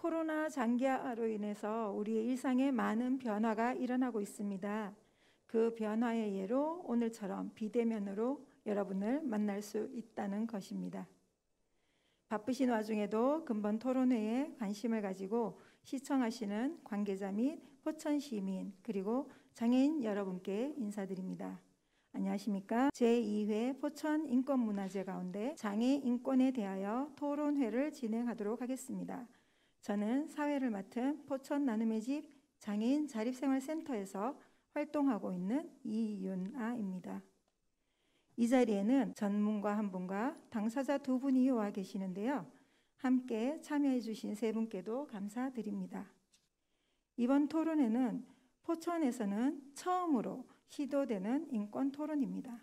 코로나 장기화로 인해서 우리의 일상에 많은 변화가 일어나고 있습니다. 그 변화의 예로 오늘처럼 비대면으로 여러분을 만날 수 있다는 것입니다. 바쁘신 와중에도 근본 토론회에 관심을 가지고 시청하시는 관계자 및 포천 시민 그리고 장애인 여러분께 인사드립니다. 안녕하십니까? 제2회 포천 인권문화제 가운데 장애 인권에 대하여 토론회를 진행하도록 하겠습니다. 저는 사회를 맡은 포천 나눔의 집 장애인 자립생활센터에서 활동하고 있는 이윤아입니다. 이 자리에는 전문가 한 분과 당사자 두 분이 와 계시는데요. 함께 참여해 주신 세 분께도 감사드립니다. 이번 토론회는 포천에서는 처음으로 시도되는 인권 토론입니다.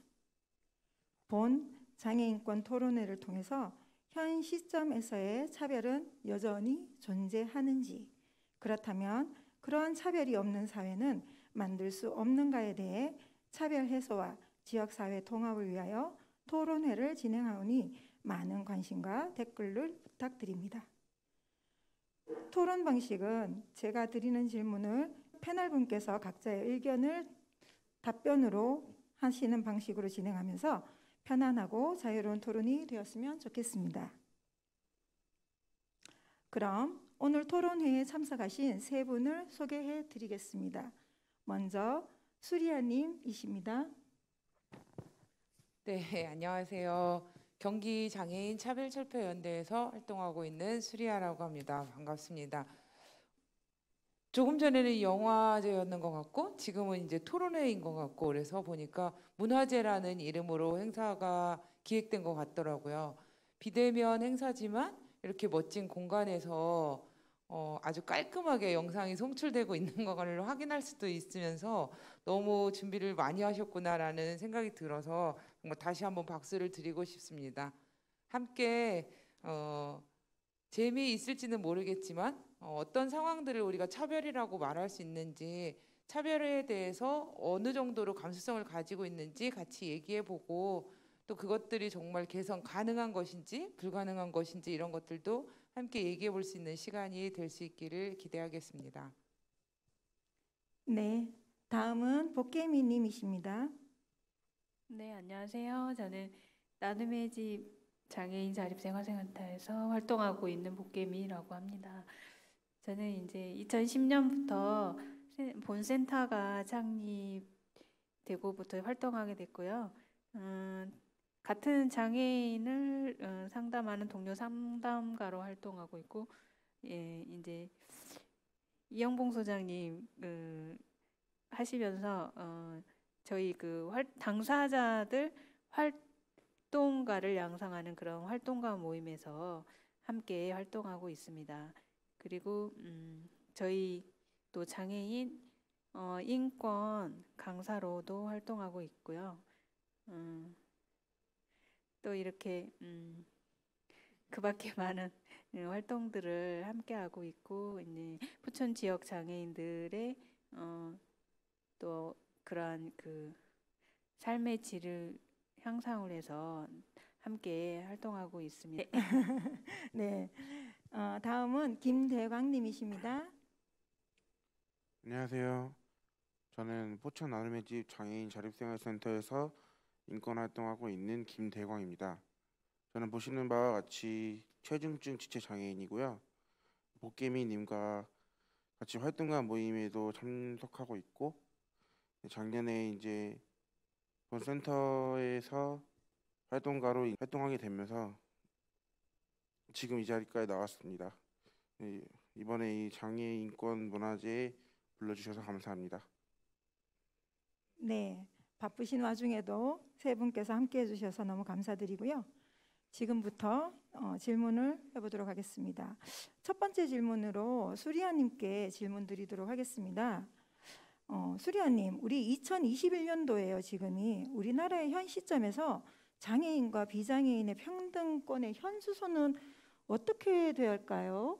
본 장애인권 토론회를 통해서 현 시점에서의 차별은 여전히 존재하는지, 그렇다면 그러한 차별이 없는 사회는 만들 수 없는가에 대해 차별 해소와 지역사회 통합을 위하여 토론회를 진행하오니 많은 관심과 댓글을 부탁드립니다. 토론 방식은 제가 드리는 질문을 패널분께서 각자의 의견을 답변으로 하시는 방식으로 진행하면서 편안하고 자유로운 토론이 되었으면 좋겠습니다. 그럼 오늘 토론회에 참석하신 세 분을 소개해 드리겠습니다. 먼저 수리아님이십니다. 네, 안녕하세요. 경기 장애인 차별철폐연대에서 활동하고 있는 수리아라고 합니다. 반갑습니다. 조금 전에는 영화제였는 것 같고 지금은 이제 토론회인 것 같고 그래서 보니까 문화제라는 이름으로 행사가 기획된 것 같더라고요. 비대면 행사지만 이렇게 멋진 공간에서 아주 깔끔하게 영상이 송출되고 있는 것을 확인할 수도 있으면서 너무 준비를 많이 하셨구나라는 생각이 들어서 정말 다시 한번 박수를 드리고 싶습니다. 함께 재미있을지는 모르겠지만 어떤 상황들을 우리가 차별이라고 말할 수 있는지, 차별에 대해서 어느 정도로 감수성을 가지고 있는지 같이 얘기해보고 또 그것들이 정말 개선 가능한 것인지 불가능한 것인지 이런 것들도 함께 얘기해 볼 수 있는 시간이 될 수 있기를 기대하겠습니다. 네, 다음은 복개미님이십니다. 네, 안녕하세요. 저는 나눔의 집 장애인 자립생활센터에서 활동하고 있는 복개미라고 합니다. 저는 이제 2010년부터 본 센터가 창립되고부터 활동하게 됐고요. 같은 장애인을 상담하는 동료 상담가로 활동하고 있고, 예, 이제 이영봉 소장님 하시면서 저희 당사자들 활동가를 양성하는 그런 활동가 모임에서 함께 활동하고 있습니다. 그리고 저희 또 장애인 인권 강사로도 활동하고 있고요. 또 이렇게 그 밖에 많은 활동들을 함께 하고 있고 이제 포천 지역 장애인들의 또 그러한 그 삶의 질을 향상을 해서 함께 활동하고 있습니다. 네, 다음은 김대광님이십니다. 안녕하세요. 저는 포천 나눔의 집 장애인 자립생활센터에서 인권활동하고 있는 김대광입니다. 저는 보시는 바와 같이 체중증 지체 장애인이고요. 복개미님과 같이 활동가 모임에도 참석하고 있고 작년에 이제 본 센터에서 활동가로 활동하게 되면서 지금 이 자리까지 나왔습니다. 이번에 이 장애인권 문화제에 불러주셔서 감사합니다. 네, 바쁘신 와중에도 세 분께서 함께 해주셔서 너무 감사드리고요. 지금부터 질문을 해보도록 하겠습니다. 첫 번째 질문으로 수리아님께 질문 드리도록 하겠습니다. 수리아님, 우리 2021년도예요. 지금이 우리나라의 현 시점에서 장애인과 비장애인의 평등권의 현수소는 어떻게 되어야 할까요?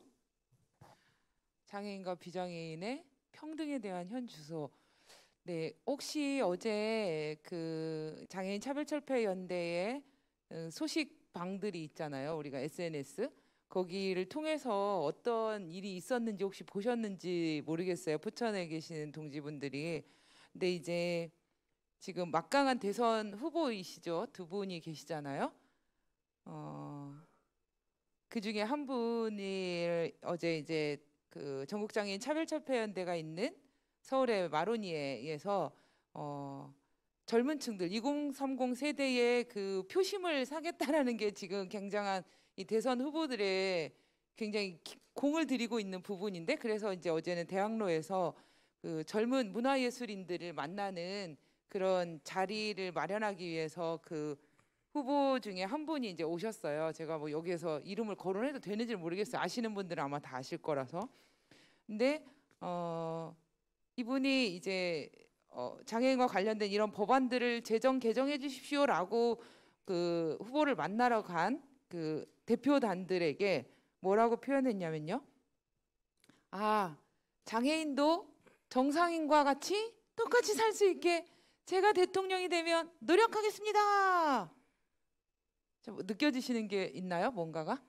장애인과 비장애인의 평등에 대한 현 주소. 네, 혹시 어제 그 장애인 차별철폐연대의 소식 방들이 있잖아요. 우리가 SNS 거기를 통해서 어떤 일이 있었는지 혹시 보셨는지 모르겠어요. 포천에 계시는 동지분들이. 근데 이제 지금 막강한 대선 후보이시죠. 두 분이 계시잖아요. 그 중에 한 분이 어제 이제 그 전국장애인 차별철폐연대가 있는 서울의 마로니에에서 젊은 층들 2030 세대의 그 표심을 사겠다라는 게 지금 굉장한 이 대선 후보들의 굉장히 공을 들이고 있는 부분인데, 그래서 이제 어제는 대학로에서 그 젊은 문화예술인들을 만나는 그런 자리를 마련하기 위해서 그 후보 중에 한 분이 이제 오셨어요. 제가 뭐 여기에서 이름을 거론해도 되는지 모르겠어요. 아시는 분들은 아마 다 아실 거라서. 근데 이분이 이제 장애인과 관련된 이런 법안들을 제정 개정해 주십시오라고 그 후보를 만나러 간 그 대표단들에게 뭐라고 표현했냐면요. 아, 장애인도 정상인과 같이 똑같이 살 수 있게 제가 대통령이 되면 노력하겠습니다. 느껴지시는 게 있나요? 뭔가가?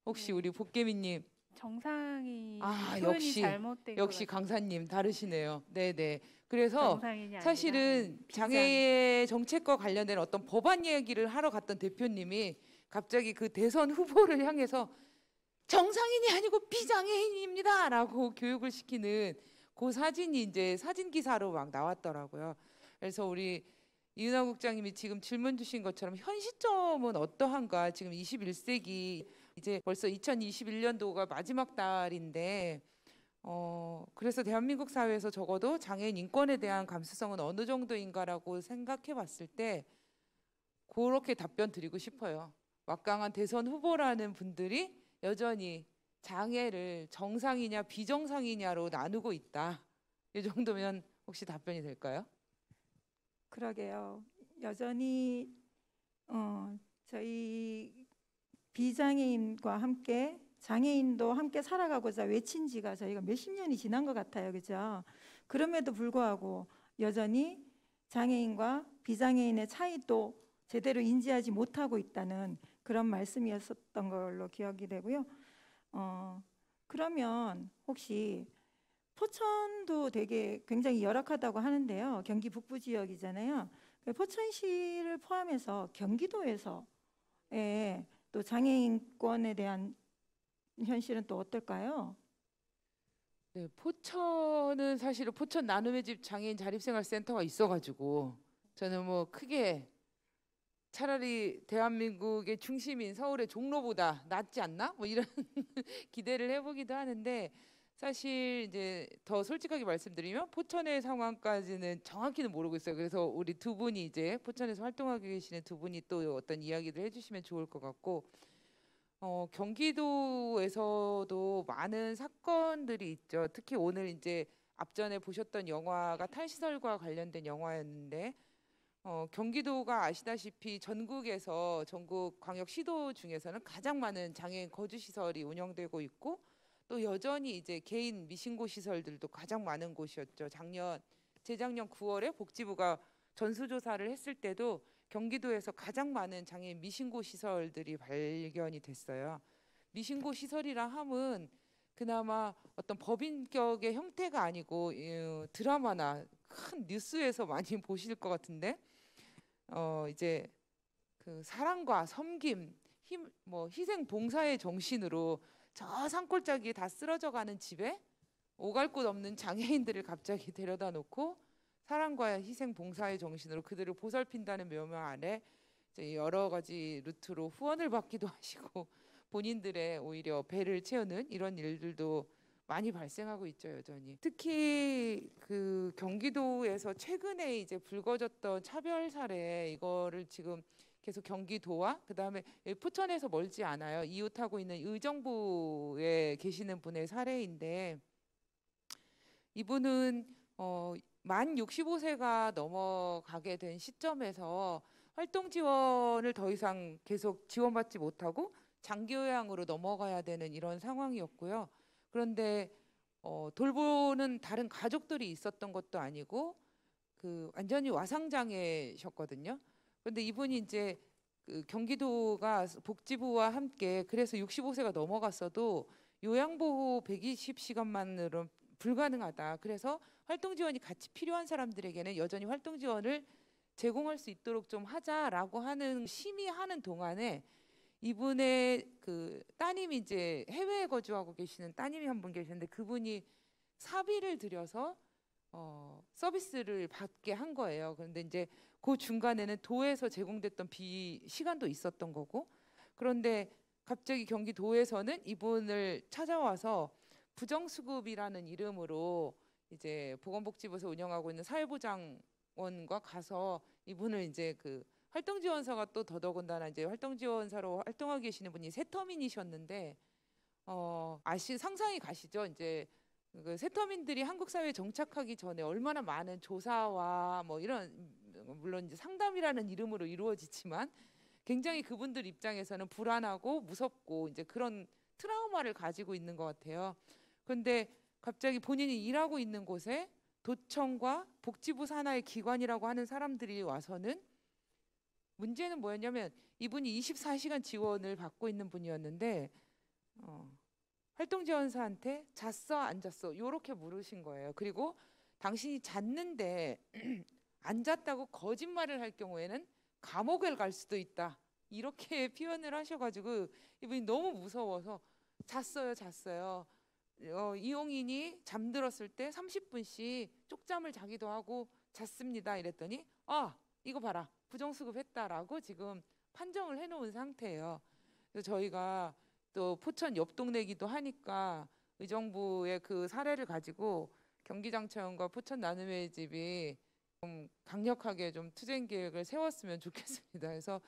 혹시 우리 복개미님. 정상이 표현이 역시 잘못된 것 역시 같아요. 강사님 다르시네요. 네네. 그래서 정상인이 아니라 사실은 비장. 장애의 정책과 관련된 어떤 법안 얘기를 하러 갔던 대표님이 갑자기 그 대선 후보를 향해서 정상인이 아니고 비장애인입니다라고 교육을 시키는 그 사진이 이제 사진 기사로 막 나왔더라고요. 그래서 우리 이은하 국장님이 지금 질문 주신 것처럼 현 시점은 어떠한가? 지금 21세기 이제 벌써 2021년도가 마지막 달인데 그래서 대한민국 사회에서 적어도 장애인 인권에 대한 감수성은 어느 정도인가라고 생각해 봤을 때 그렇게 답변 드리고 싶어요. 막강한 대선 후보라는 분들이 여전히 장애를 정상이냐 비정상이냐로 나누고 있다. 이 정도면 혹시 답변이 될까요? 그러게요. 여전히 저희 비장애인과 함께 장애인도 함께 살아가고자 외친 지가 저희가 몇십 년이 지난 것 같아요. 그죠? 그럼에도 불구하고 여전히 장애인과 비장애인의 차이도 제대로 인지하지 못하고 있다는 그런 말씀이었던 걸로 기억이 되고요. 그러면 혹시 포천도 되게 굉장히 열악하다고 하는데요. 경기 북부 지역이잖아요. 포천시를 포함해서 경기도에서 또 장애인권에 대한 현실은 또 어떨까요? 네, 포천은 사실은 포천 나눔의 집 장애인 자립생활센터가 있어가지고 저는 뭐 크게 차라리 대한민국의 중심인 서울의 종로보다 낫지 않나? 뭐 이런 기대를 해보기도 하는데, 사실 이제 더 솔직하게 말씀드리면 포천의 상황까지는 정확히는 모르고 있어요. 그래서 우리 두 분이 이제 포천에서 활동하고 계시는 두 분이 또 어떤 이야기를 해주시면 좋을 것 같고, 경기도에서도 많은 사건들이 있죠. 특히 오늘 이제 앞전에 보셨던 영화가 탈시설과 관련된 영화였는데, 경기도가 아시다시피 전국에서 전국 광역 시도 중에서는 가장 많은 장애인 거주 시설이 운영되고 있고, 또 여전히 이제 개인 미신고 시설들도 가장 많은 곳이었죠. 재작년 9월에 복지부가 전수조사를 했을 때도 경기도에서 가장 많은 장애인 미신고 시설들이 발견이 됐어요. 미신고 시설이라 함은 그나마 어떤 법인격의 형태가 아니고 드라마나 큰 뉴스에서 많이 보실 것 같은데, 이제 그 사랑과 섬김, 희생 봉사의 정신으로 저 산골짜기에 다 쓰러져가는 집에 오갈 곳 없는 장애인들을 갑자기 데려다 놓고 사랑과 희생 봉사의 정신으로 그들을 보살핀다는 묘명 아래 이제 여러 가지 루트로 후원을 받기도 하시고 본인들의 오히려 배를 채우는 이런 일들도 많이 발생하고 있죠, 여전히. 특히 그 경기도에서 최근에 이제 불거졌던 차별 사례, 이거를 지금 계속 경기도와 그다음에 포천에서 멀지 않아요. 이웃하고 있는 의정부에 계시는 분의 사례인데, 이분은 만 65세가 넘어가게 된 시점에서 활동 지원을 더 이상 계속 지원받지 못하고 장기요양으로 넘어가야 되는 이런 상황이었고요. 그런데 돌보는 다른 가족들이 있었던 것도 아니고 그 완전히 와상장애셨거든요. 그런데 이분이 이제 그 경기도가 복지부와 함께 그래서 65세가 넘어갔어도 요양보호 120시간만으로 불가능하다. 그래서 활동 지원이 같이 필요한 사람들에게는 여전히 활동 지원을 제공할 수 있도록 좀 하자라고 하는 심의하는 동안에 이분의 그 따님이 이제 해외에 거주하고 계시는 따님이 한 분 계시는데 그분이 사비를 들여서 서비스를 받게 한 거예요. 그런데 이제 그 중간에는 도에서 제공됐던 시간도 있었던 거고 그런데 갑자기 경기도에서는 이분을 찾아와서 부정수급이라는 이름으로 이제 보건복지부에서 운영하고 있는 사회보장원과 가서 이분을 이제 그 활동지원사가 또 더더군다나 이제 활동지원사로 활동하고 계시는 분이 세터민이셨는데 상상이 가시죠? 이제 그 세터민들이 한국 사회에 정착하기 전에 얼마나 많은 조사와 뭐 이런 물론 이제 상담이라는 이름으로 이루어지지만 굉장히 그분들 입장에서는 불안하고 무섭고 이제 그런 트라우마를 가지고 있는 것 같아요. 그런데 갑자기 본인이 일하고 있는 곳에 도청과 복지부 산하의 기관이라고 하는 사람들이 와서는 문제는 뭐였냐면 이분이 24시간 지원을 받고 있는 분이었는데 활동지원사한테 잤어 안 잤어 요렇게 물으신 거예요. 그리고 당신이 잤는데 안 잤다고 거짓말을 할 경우에는 감옥을 갈 수도 있다. 이렇게 표현을 하셔가지고 이분이 너무 무서워서 잤어요. 이용인이 잠들었을 때 30분씩 쪽잠을 자기도 하고 잤습니다. 이랬더니 이거 봐라 부정수급했다라고 지금 판정을 해놓은 상태예요. 그래서 저희가 또 포천 옆 동네기도 하니까 의정부의 그 사례를 가지고 경기장차원과 포천 나눔의 집이 좀 강력하게 좀 투쟁 계획을 세웠으면 좋겠습니다. 그래서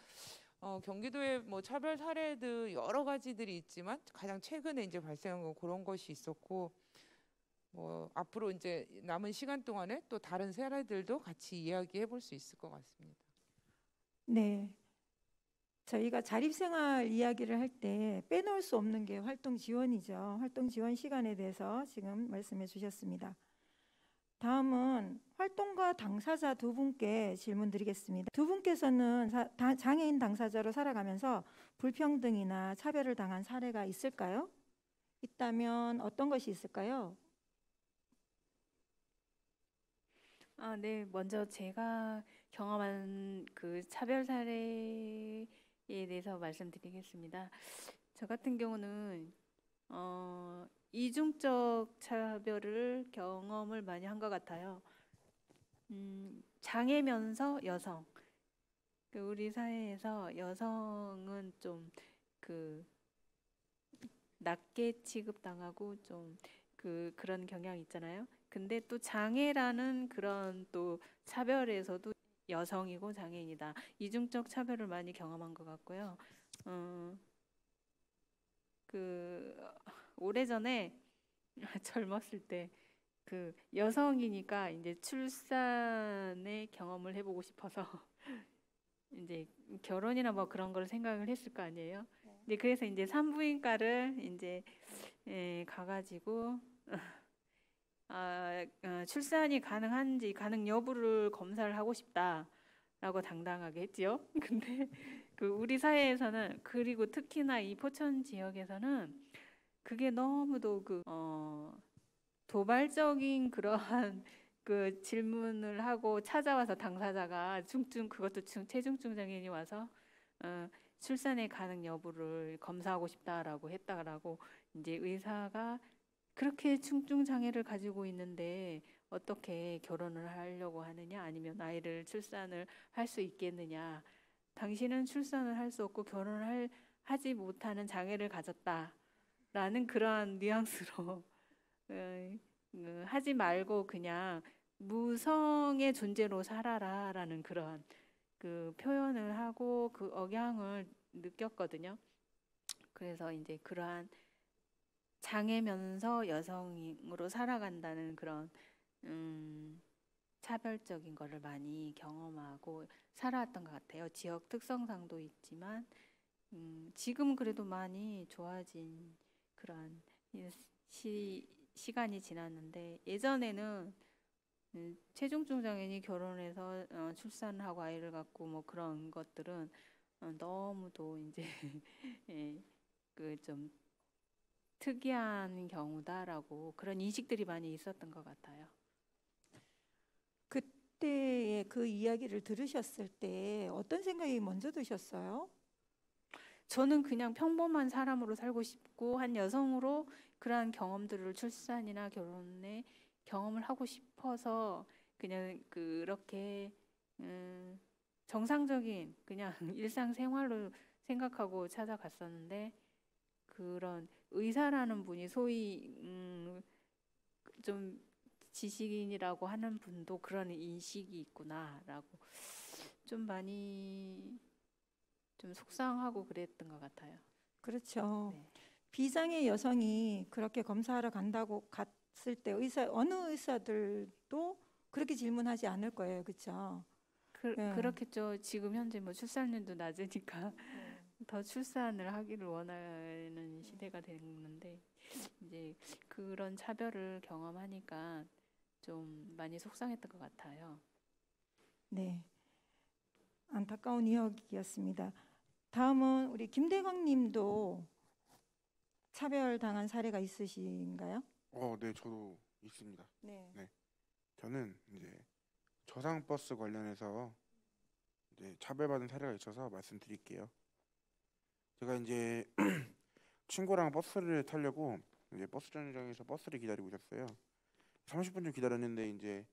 경기도에 뭐 차별 사례들 여러 가지들이 있지만 가장 최근에 이제 발생한 건 그런 것이 있었고 뭐 앞으로 이제 남은 시간 동안에 또 다른 사례들도 같이 이야기해 볼 수 있을 것 같습니다. 네. 저희가 자립생활 이야기를 할 때 빼놓을 수 없는 게 활동 지원이죠. 활동 지원 시간에 대해서 지금 말씀해 주셨습니다. 다음은 활동가 당사자 두 분께 질문 드리겠습니다. 두 분께서는 장애인 당사자로 살아가면서 불평등이나 차별을 당한 사례가 있을까요? 있다면 어떤 것이 있을까요? 네. 먼저 제가 경험한 그 차별 사례에 대해서 말씀드리겠습니다. 저 같은 경우는 이중적 차별을 경험을 많이 한 것 같아요. 장애면서 여성. 우리 사회에서 여성은 좀 낮게 취급당하고 좀 그런 경향이 있잖아요. 근데 또 장애라는 그런 또 차별에서도 여성이고 장애인이다. 이중적 차별을 많이 경험한 것 같고요. 오래전에 젊었을 때 여성이니까 이제 출산의 경험을 해보고 싶어서 이제 결혼이나 뭐 그런 걸 생각을 했을 거 아니에요. 이제 그래서 이제 산부인과를 이제 가가지고 출산이 가능한지 가능 여부를 검사를 하고 싶다라고 당당하게 했지요. 근데 우리 사회에서는 그리고 특히나 이 포천 지역에서는 그게 너무도 도발적인 그러한 질문을 하고 찾아와서 당사자가 그것도 체중증 장애인이 와서 출산의 가능 여부를 검사하고 싶다라고 했다라고 이제 의사가 그렇게 중증 장애를 가지고 있는데 어떻게 결혼을 하려고 하느냐 아니면 출산을 할 수 있겠느냐 당신은 출산을 할 수 없고 결혼을 하지 못하는 장애를 가졌다라는 그러한 뉘앙스로 하지 말고 그냥 무성의 존재로 살아라라는 그런 표현을 하고 억양을 느꼈거든요. 그래서 이제 그러한 장애면서 여성으로 살아간다는 그런 차별적인 거를 많이 경험하고 살아왔던 것 같아요. 지역 특성상도 있지만 지금 그래도 많이 좋아진 그런 시간이 지났는데 예전에는 체중증 장애인이 결혼해서 출산을 하고 아이를 갖고 뭐 그런 것들은 너무도 이제 예, 그 좀 특이한 경우다라고 그런 인식들이 많이 있었던 것 같아요. 그때의 그 이야기를 들으셨을 때 어떤 생각이 먼저 드셨어요? 저는 그냥 평범한 사람으로 살고 싶고 한 여성으로 그러한 경험들을 출산이나 결혼에 경험을 하고 싶어서 그냥 그렇게 정상적인 그냥 일상생활로 생각하고 찾아갔었는데 그런 의사라는 분이 소위 좀 지식인이라고 하는 분도 그런 인식이 있구나라고 좀 많이 좀 속상하고 그랬던 것 같아요. 그렇죠. 네. 비장의 여성이 그렇게 검사하러 간다고 갔을 때 어느 의사들도 그렇게 질문하지 않을 거예요. 그렇죠? 네. 그렇겠죠. 지금 현재 뭐 출산율도 낮으니까 더 출산을 하기를 원하는 시대가 됐는데 이제 그런 차별을 경험하니까 좀 많이 속상했던 것 같아요. 네. 안타까운 이야기였습니다. 다음은 우리 김대광 님도 차별당한 사례가 있으신가요? 네, 저도 있습니다. 네. 저는 이제 저상버스 관련해서 이제 차별받은 사례가 있어서 말씀드릴게요. 제가 이제 친구랑 버스를 타려고 이제 버스 정류장에서 버스를 기다리고 있었어요. 30분 좀 기다렸는데 이제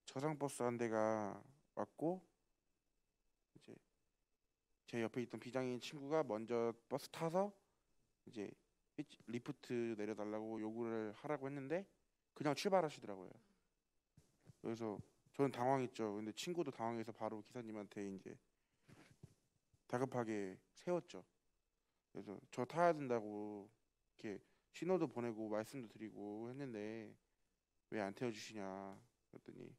저상버스 한 대가 왔고 이제 제 옆에 있던 비장애인 친구가 먼저 버스 타서 이제 리프트 내려달라고 요구를 하라고 했는데 그냥 출발하시더라고요. 그래서 저는 당황했죠. 근데 친구도 당황해서 바로 기사님한테 이제 다급하게 세웠죠. 그래서 저 타야 된다고 이렇게 신호도 보내고 말씀도 드리고 했는데 왜 안 태워주시냐 그랬더니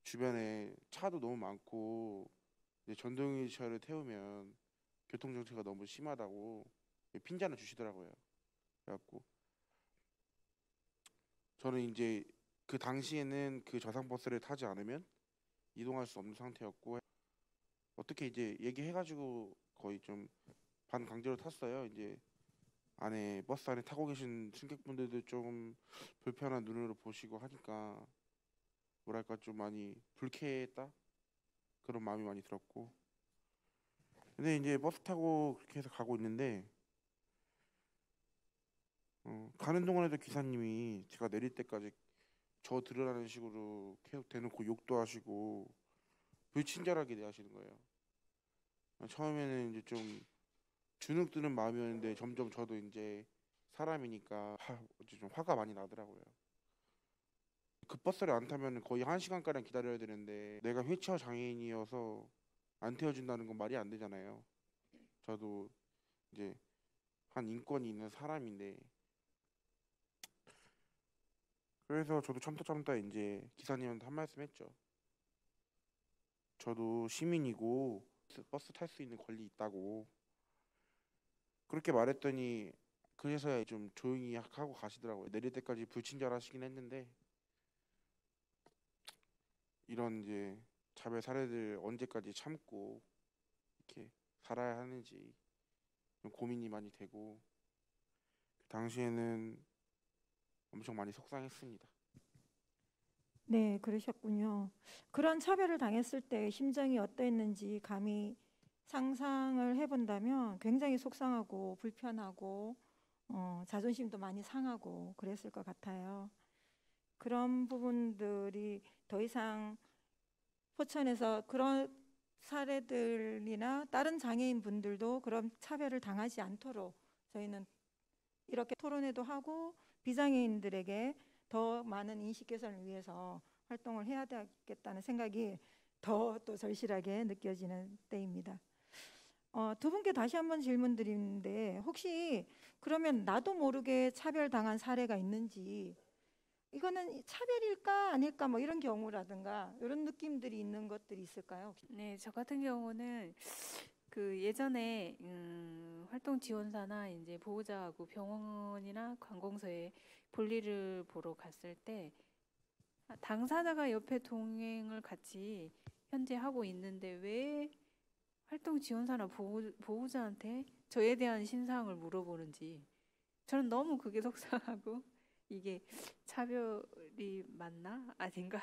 주변에 차도 너무 많고 이제 전동휠체어를 태우면 교통정체가 너무 심하다고 핀잔을 주시더라고요. 그래갖고 저는 이제 그 당시에는 그 저상버스를 타지 않으면 이동할 수 없는 상태였고 어떻게 이제 얘기해가지고 거의 좀 반강제로 탔어요. 이제 안에 버스 안에 타고 계신 승객분들도 좀 불편한 눈으로 보시고 하니까 뭐랄까 좀 많이 불쾌했다 그런 마음이 많이 들었고 근데 이제 버스 타고 그렇게 해서 가고 있는데 가는 동안에도 기사님이 제가 내릴 때까지 저 들으라는 식으로 계속 대놓고 욕도 하시고 불친절하게 대하시는 거예요. 처음에는 이제 좀 주눅 드는 마음이었는데 점점 저도 이제 사람이니까 이제 좀 화가 많이 나더라고요. 그 버스를 안 타면 거의 1시간가량 기다려야 되는데 내가 휠체어 장애인이어서 안 태워준다는 건 말이 안 되잖아요. 저도 이제 한 인권이 있는 사람인데 그래서 저도 참다 이제 기사님한테 한 말씀 했죠. 저도 시민이고 버스 탈 수 있는 권리 있다고 그렇게 말했더니 그래서야 좀 조용히 하고 가시더라고요. 내릴 때까지 불친절하시긴 했는데 이런 이제 차별 사례들 언제까지 참고 이렇게 살아야 하는지 좀 고민이 많이 되고 그 당시에는 엄청 많이 속상했습니다. 네, 그러셨군요. 그런 차별을 당했을 때 심정이 어떠했는지 감히 상상을 해본다면 굉장히 속상하고 불편하고 자존심도 많이 상하고 그랬을 것 같아요. 그런 부분들이 더 이상 포천에서 그런 사례들이나 다른 장애인 분들도 그런 차별을 당하지 않도록 저희는 이렇게 토론회도 하고 비장애인들에게 더 많은 인식 개선을 위해서 활동을 해야 되겠다는 생각이 더 또 절실하게 느껴지는 때입니다. 두 분께 다시 한번 질문 드리는데 혹시 그러면 나도 모르게 차별당한 사례가 있는지 이거는 차별일까 아닐까 뭐 이런 경우라든가 이런 느낌들이 있는 것들이 있을까요? 네, 저 같은 경우는 그 예전에 활동 지원사나 이제 보호자하고 병원이나 관공서에 볼일을 보러 갔을 때 당사자가 옆에 동행을 같이 현재 하고 있는데 왜 활동 지원사나 보호자한테 저에 대한 신상을 물어보는지 저는 너무 그게 속상하고 이게 차별이 맞나 아닌가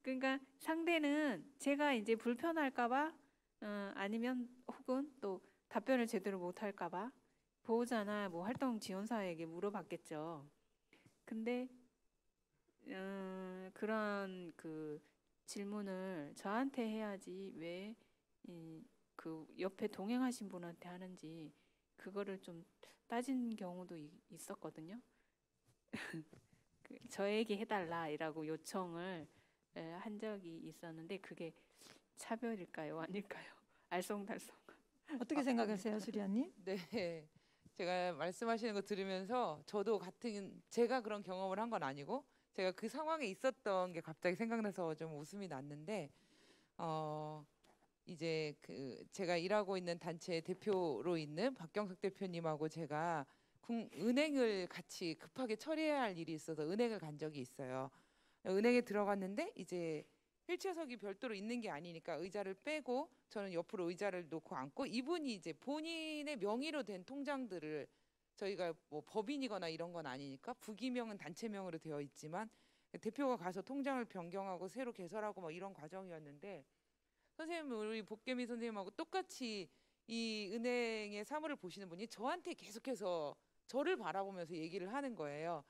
그러니까 상대는 제가 이제 불편할까봐 아니면 혹은 또 답변을 제대로 못할까봐 보호자나 뭐 활동 지원사에게 물어봤겠죠. 근데 그런 그 질문을 저한테 해야지 왜 그 옆에 동행하신 분한테 하는지 그거를 좀 따진 경우도 있었거든요. 저에게 해달라라고 요청을 한 적이 있었는데 그게 차별일까요, 아닐까요? 알쏭달쏭. 어떻게 생각하세요, 수리아님? 네. 제가 말씀하시는 거 들으면서 저도 제가 그런 경험을 한 건 아니고 제가 그 상황에 있었던 게 갑자기 생각나서 좀 웃음이 났는데 이제 제가 일하고 있는 단체 대표로 있는 박경석 대표님하고 제가 은행을 같이 급하게 처리해야 할 일이 있어서 은행을 간 적이 있어요. 은행에 들어갔는데 이제 휠체어석이 별도로 있는 게 아니니까 의자를 빼고 저는 옆으로 의자를 놓고 앉고 이분이 이제 본인의 명의로 된 통장들을 저희가 뭐 법인이거나 이런 건 아니니까 부기명은 단체명으로 되어 있지만 대표가 가서 통장을 변경하고 새로 개설하고 막 이런 과정이었는데 선생님 우리 복개미 선생님하고 똑같이 이 은행의 사무를 보시는 분이 저한테 계속해서 저를 바라보면서 얘기를 하는 거예요.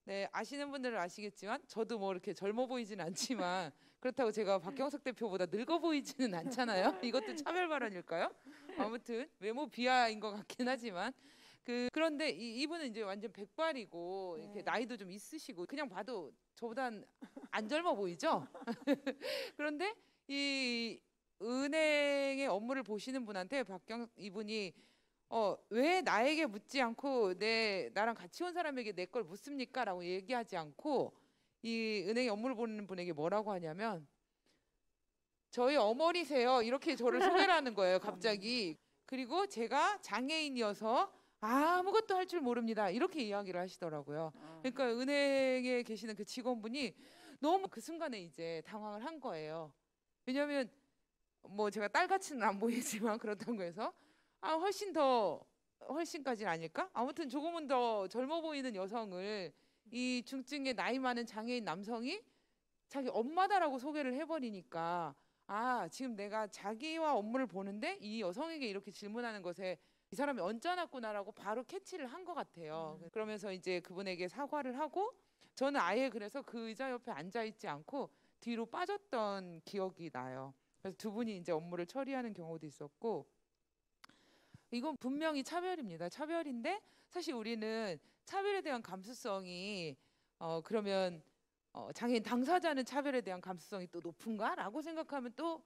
네, 아시는 분들은 아시겠지만 저도 뭐 이렇게 젊어 보이지는 않지만 그렇다고 제가 박경석 대표보다 늙어 보이지는 않잖아요. 이것도 차별 발언일까요? 아무튼 외모 비하인 것 같긴 하지만 그런데 이분은 이제 완전 백발이고 이렇게 나이도 좀 있으시고 그냥 봐도 저보단 안 젊어 보이죠? 그런데 이 은행의 업무를 보시는 분한테 이분이 왜 나에게 묻지 않고 나랑 같이 온 사람에게 내 걸 묻습니까? 라고 얘기하지 않고 이 은행의 업무를 보는 분에게 뭐라고 하냐면 저희 어머니세요. 이렇게 저를 소개를 하는 거예요. 갑자기. 그리고 제가 장애인이어서 아무것도 할 줄 모릅니다. 이렇게 이야기를 하시더라고요. 그러니까 은행에 계시는 그 직원분이 너무 그 순간에 이제 당황을 한 거예요. 왜냐하면 뭐 제가 딸같이는 안 보이지만 그렇다고 해서 훨씬까지는 아닐까? 아무튼 조금은 더 젊어 보이는 여성을 이 중증의 나이 많은 장애인 남성이 자기 엄마다라고 소개를 해버리니까 지금 내가 자기와 업무를 보는데 이 여성에게 이렇게 질문하는 것에 이 사람이 언짢았구나라고 바로 캐치를 한 것 같아요. 그러면서 이제 그분에게 사과를 하고 저는 아예 그래서 그 의자 옆에 앉아 있지 않고 뒤로 빠졌던 기억이 나요. 그래서 두 분이 이제 업무를 처리하는 경우도 있었고 이건 분명히 차별입니다. 차별인데 사실 우리는 차별에 대한 감수성이 그러면 장애인 당사자는 차별에 대한 감수성이 또 높은가라고 생각하면 또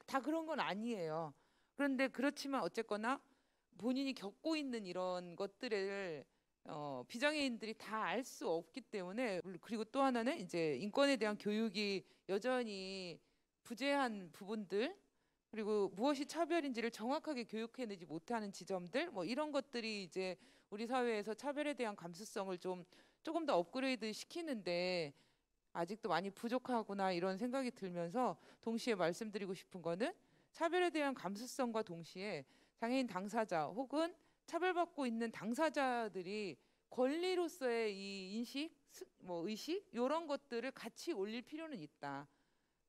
다 그런 건 아니에요. 그런데 그렇지만 어쨌거나 본인이 겪고 있는 이런 것들을 비장애인들이 다 알 수 없기 때문에 그리고 또 하나는 이제 인권에 대한 교육이 여전히 부재한 부분들 그리고 무엇이 차별인지를 정확하게 교육해내지 못하는 지점들 뭐 이런 것들이 이제 우리 사회에서 차별에 대한 감수성을 조금 더 업그레이드 시키는데 아직도 많이 부족하구나 이런 생각이 들면서 동시에 말씀드리고 싶은 거는 차별에 대한 감수성과 동시에 장애인 당사자 혹은 차별받고 있는 당사자들이 권리로서의 이 인식, 의식 이런 것들을 같이 올릴 필요는 있다.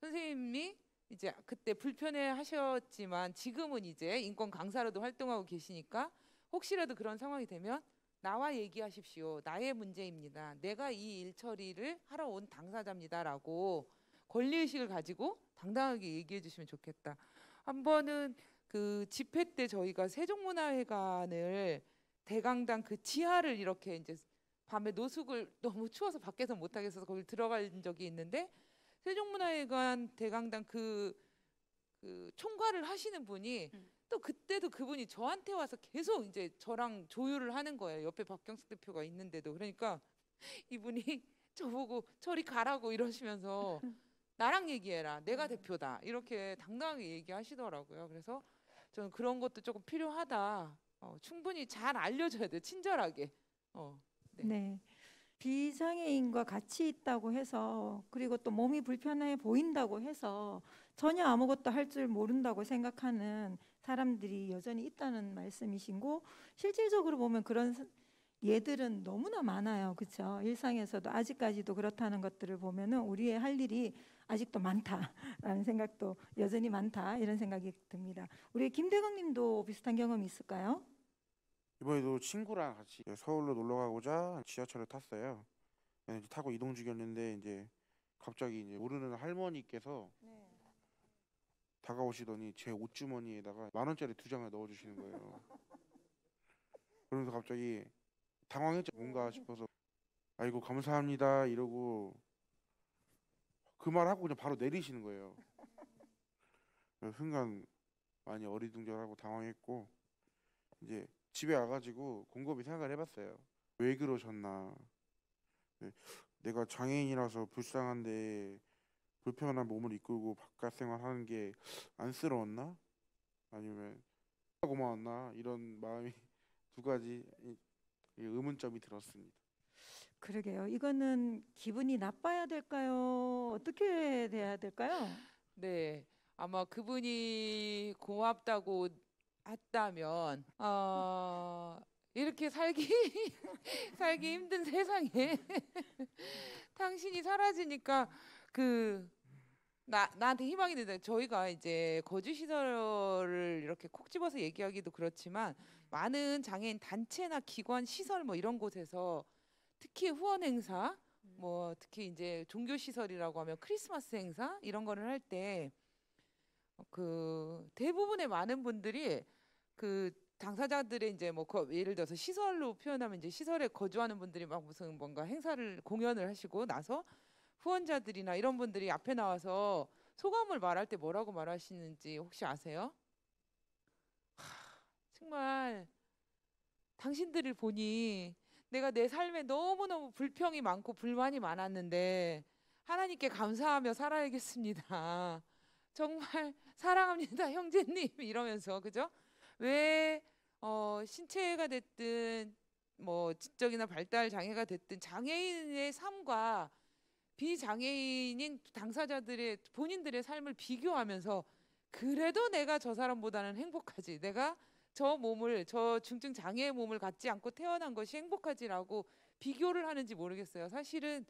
선생님이 이제 그때 불편해 하셨지만 지금은 이제 인권 강사로도 활동하고 계시니까 혹시라도 그런 상황이 되면 나와 얘기하십시오. 나의 문제입니다. 내가 이 일 처리를 하러 온 당사자입니다라고 권리의식을 가지고 당당하게 얘기해 주시면 좋겠다. 한 번은 그 집회 때 저희가 세종문화회관을 대강당 그 지하를 이렇게 이제 밤에 노숙을 너무 추워서 밖에서 못 하겠어서 거기 들어간 적이 있는데 세종문화회관 대강당 그 총괄을 하시는 분이 또 그때도 그분이 저한테 와서 계속 이제 저랑 조율을 하는 거예요. 옆에 박경숙 대표가 있는데도 그러니까 이분이 저보고 저리 가라고 이러시면서 나랑 얘기해라. 내가 대표다. 이렇게 당당하게 얘기하시더라고요. 그래서 저는 그런 것도 조금 필요하다. 충분히 잘 알려줘야 돼요. 친절하게. 네. 비장애인과 같이 있다고 해서 그리고 또 몸이 불편해 보인다고 해서 전혀 아무것도 할 줄 모른다고 생각하는 사람들이 여전히 있다는 말씀이신고 실질적으로 보면 그런 예들은 너무나 많아요. 그렇죠? 일상에서도 아직까지도 그렇다는 것들을 보면은 우리의 할 일이 아직도 많다라는 생각도 여전히 많다 이런 생각이 듭니다. 우리 김대광 님도 비슷한 경험이 있을까요? 이번에도 친구랑 같이 서울로 놀러 가고자 지하철을 탔어요. 이제 타고 이동 중이었는데 이제 갑자기 이제 모르는 할머니께서 다가오시더니 제 옷주머니에다가 10,000원짜리 2장을 넣어주시는 거예요. 그러면서 갑자기 당황했죠. 뭔가 싶어서 아이고 감사합니다 이러고 그 말하고 그냥 바로 내리시는 거예요. 그래서 순간 많이 어리둥절하고 당황했고 이제 집에 와가지고 곰곰이 생각을 해봤어요. 왜 그러셨나? 네, 내가 장애인이라서 불쌍한데 불편한 몸을 이끌고 바깥 생활하는 게 안쓰러웠나? 아니면 고마웠나? 이런 마음이 두 가지 의문점이 들었습니다. 그러게요. 이거는 기분이 나빠야 될까요? 어떻게 돼야 될까요? 네, 아마 그분이 고맙다고 했다면 이렇게 살기 살기 힘든 세상에 당신이 사라지니까 그 나한테 희망이 되다. 저희가 이제 거주 시설을 이렇게 콕 집어서 얘기하기도 그렇지만 많은 장애인 단체나 기관 시설 뭐 이런 곳에서 특히 후원 행사 뭐 특히 이제 종교 시설이라고 하면 크리스마스 행사 이런 거를 할 때 그 대부분의 많은 분들이 그 당사자들의 이제 뭐 예를 들어서 시설로 표현하면 이제 시설에 거주하는 분들이 막 무슨 뭔가 행사를 공연을 하시고 나서 후원자들이나 이런 분들이 앞에 나와서 소감을 말할 때 뭐라고 말하시는지 혹시 아세요? 정말 당신들을 보니 내가 내 삶에 너무너무 불평이 많고 불만이 많았는데 하나님께 감사하며 살아야겠습니다. 정말 사랑합니다, 형제님 이러면서 그죠? 왜 신체가 됐든 뭐 지적이나 발달 장애가 됐든 장애인의 삶과 비장애인인 당사자들의 본인들의 삶을 비교하면서 그래도 내가 저 사람보다는 행복하지. 내가 저 중증 장애의 몸을 갖지 않고 태어난 것이 행복하지라고 비교를 하는지 모르겠어요. 사실은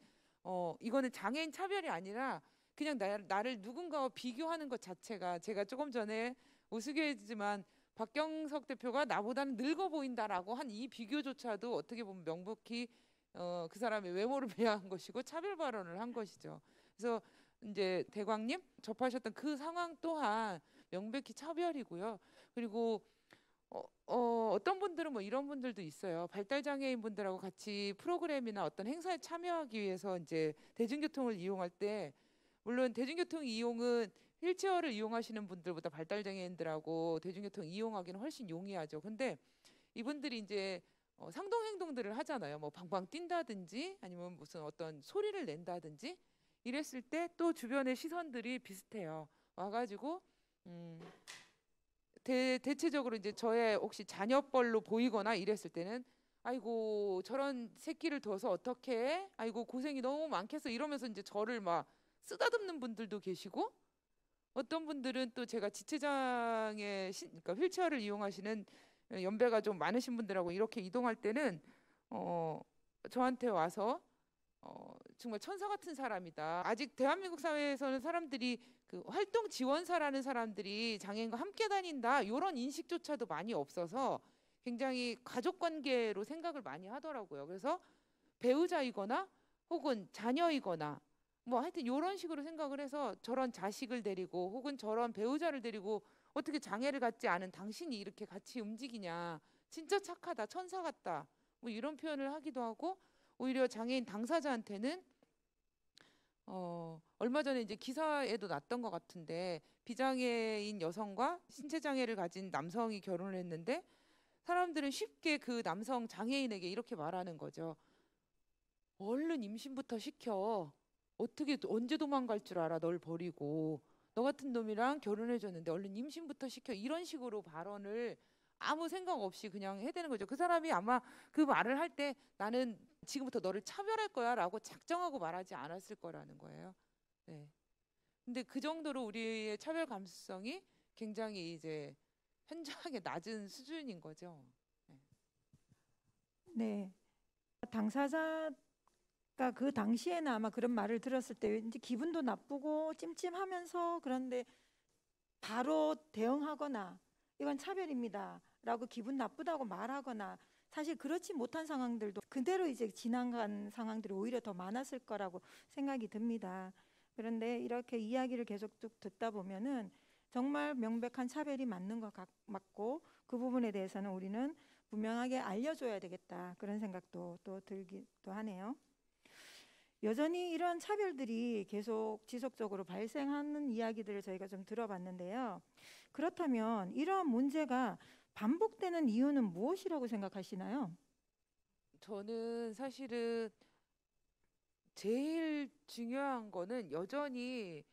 이거는 장애인 차별이 아니라 그냥 나를 누군가와 비교하는 것 자체가 제가 조금 전에 우스갯지만 박경석 대표가 나보다는 늙어 보인다라고 한 이 비교조차도 어떻게 보면 명백히 그 사람의 외모를 비하한 것이고 차별 발언을 한 것이죠. 그래서 이제 대광님 접하셨던 그 상황 또한 명백히 차별이고요. 그리고 어떤 분들은 뭐 이런 분들도 있어요. 발달 장애인 분들하고 같이 프로그램이나 어떤 행사에 참여하기 위해서 이제 대중교통을 이용할 때 물론 대중교통 이용은 휠체어를 이용하시는 분들보다 발달 장애인들하고 대중교통 이용하기는 훨씬 용이하죠. 근데 이분들이 이제 상동 행동들을 하잖아요. 뭐 방방 뛴다든지 아니면 무슨 어떤 소리를 낸다든지 이랬을 때 또 주변의 시선들이 비슷해요. 와가지고 대체적으로 이제 저의 혹시 자녀뻘로 보이거나 이랬을 때는 아이고 저런 새끼를 둬서 어떻게 해? 아이고 고생이 너무 많겠어 이러면서 이제 저를 막 쓰다듬는 분들도 계시고 어떤 분들은 또 제가 지체장애 그러니까 휠체어를 이용하시는 연배가 좀 많으신 분들하고 이렇게 이동할 때는 저한테 와서 정말 천사 같은 사람이다. 아직 대한민국 사회에서는 사람들이 그 활동 지원사라는 사람들이 장애인과 함께 다닌다 이런 인식조차도 많이 없어서 굉장히 가족 관계로 생각을 많이 하더라고요. 그래서 배우자이거나 혹은 자녀이거나 뭐 하여튼 이런 식으로 생각을 해서 저런 자식을 데리고 혹은 저런 배우자를 데리고 어떻게 장애를 갖지 않은 당신이 이렇게 같이 움직이냐 진짜 착하다 천사 같다 뭐 이런 표현을 하기도 하고 오히려 장애인 당사자한테는 얼마 전에 이제 기사에도 났던 것 같은데 비장애인 여성과 신체 장애를 가진 남성이 결혼을 했는데 사람들은 쉽게 그 남성 장애인에게 이렇게 말하는 거죠. 얼른 임신부터 시켜. 어떻게 언제 도망갈 줄 알아 널 버리고 너 같은 놈이랑 결혼해줬는데 얼른 임신부터 시켜 이런 식으로 발언을 아무 생각 없이 그냥 해대는 거죠. 그 사람이 아마 그 말을 할 때 나는 지금부터 너를 차별할 거야라고 작정하고 말하지 않았을 거라는 거예요. 네. 근데 그 정도로 우리의 차별 감수성이 굉장히 이제 현저하게 낮은 수준인 거죠. 네. 네. 당사자가 그 당시에는 아마 그런 말을 들었을 때 왠지 기분도 나쁘고 찜찜하면서 그런데 바로 대응하거나 이건 차별입니다라고 기분 나쁘다고 말하거나 사실 그렇지 못한 상황들도 그대로 이제 지나간 상황들이 오히려 더 많았을 거라고 생각이 듭니다. 그런데 이렇게 이야기를 계속 쭉 듣다 보면은 정말 명백한 차별이 맞고 그 부분에 대해서는 우리는 분명하게 알려줘야 되겠다 그런 생각도 또 들기도 하네요. 여전히 이런 차별들이 계속 지속적으로 발생하는 이야기들을 저희가 좀 들어봤는데요. 그렇다면 이러한 문제가 반복되는 이유는 무엇이라고 생각하시나요? 저는 사실은 제일 중요한 거는 여전히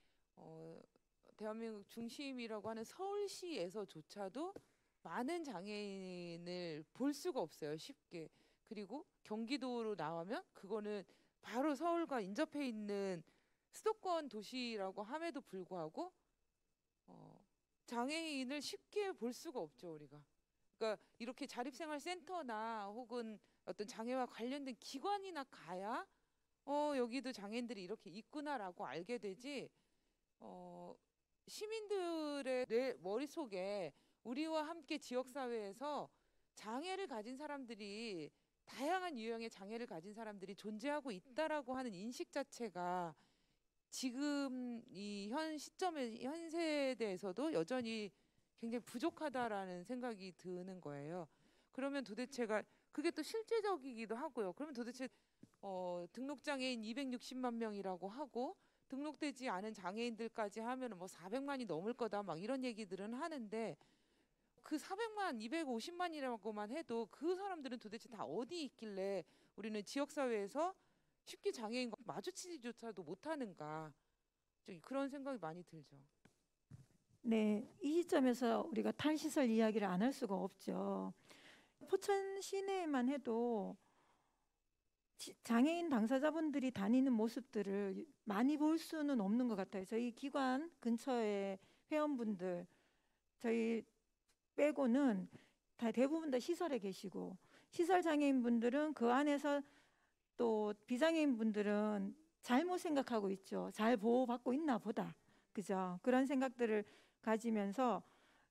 대한민국 중심이라고 하는 서울시에서조차도 많은 장애인을 볼 수가 없어요. 쉽게. 그리고 경기도로 나오면 그거는 바로 서울과 인접해 있는 수도권 도시라고 함에도 불구하고 장애인을 쉽게 볼 수가 없죠, 우리가. 그러니까 이렇게 자립생활센터나 혹은 어떤 장애와 관련된 기관이나 가야 여기도 장애인들이 이렇게 있구나라고 알게 되지. 시민들의 뇌 머릿속에 우리와 함께 지역사회에서 장애를 가진 사람들이 다양한 유형의 장애를 가진 사람들이 존재하고 있다라고 하는 인식 자체가 지금 이 현 시점에 현 세대에서도 여전히 굉장히 부족하다라는 생각이 드는 거예요. 그러면 도대체가 그게 또 실제적이기도 하고요. 그러면 도대체 등록장애인 260만 명이라고 하고 등록되지 않은 장애인들까지 하면 뭐 400만이 넘을 거다 막 이런 얘기들은 하는데 그 400만, 250만이라고만 해도 그 사람들은 도대체 다 어디 있길래 우리는 지역사회에서 쉽게 장애인과 마주치지조차도 못하는가 좀 그런 생각이 많이 들죠. 네, 이 시점에서 우리가 탈시설 이야기를 안 할 수가 없죠. 포천 시내에만 해도 장애인 당사자분들이 다니는 모습들을 많이 볼 수는 없는 것 같아요. 저희 기관 근처에 회원분들 저희 빼고는 대부분 다 시설에 계시고 시설 장애인분들은 그 안에서 또 비장애인분들은 잘못 생각하고 있죠. 잘 보호받고 있나 보다. 그죠? 그런 생각들을 가지면서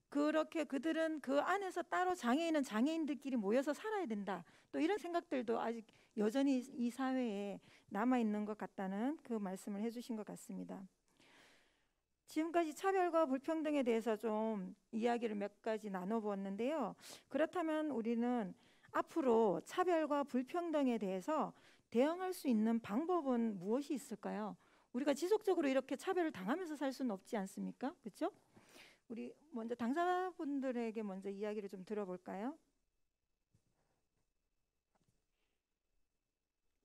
그렇게 그들은 그 안에서 따로 장애인은 장애인들끼리 모여서 살아야 된다. 또 이런 생각들도 아직 여전히 이 사회에 남아 있는 것 같다는 그 말씀을 해주신 것 같습니다. 지금까지 차별과 불평등에 대해서 좀 이야기를 몇 가지 나눠보았는데요. 그렇다면 우리는 앞으로 차별과 불평등에 대해서 대응할 수 있는 방법은 무엇이 있을까요? 우리가 지속적으로 이렇게 차별을 당하면서 살 수는 없지 않습니까? 그렇죠? 우리 먼저 당사자분들에게 먼저 이야기를 좀 들어볼까요?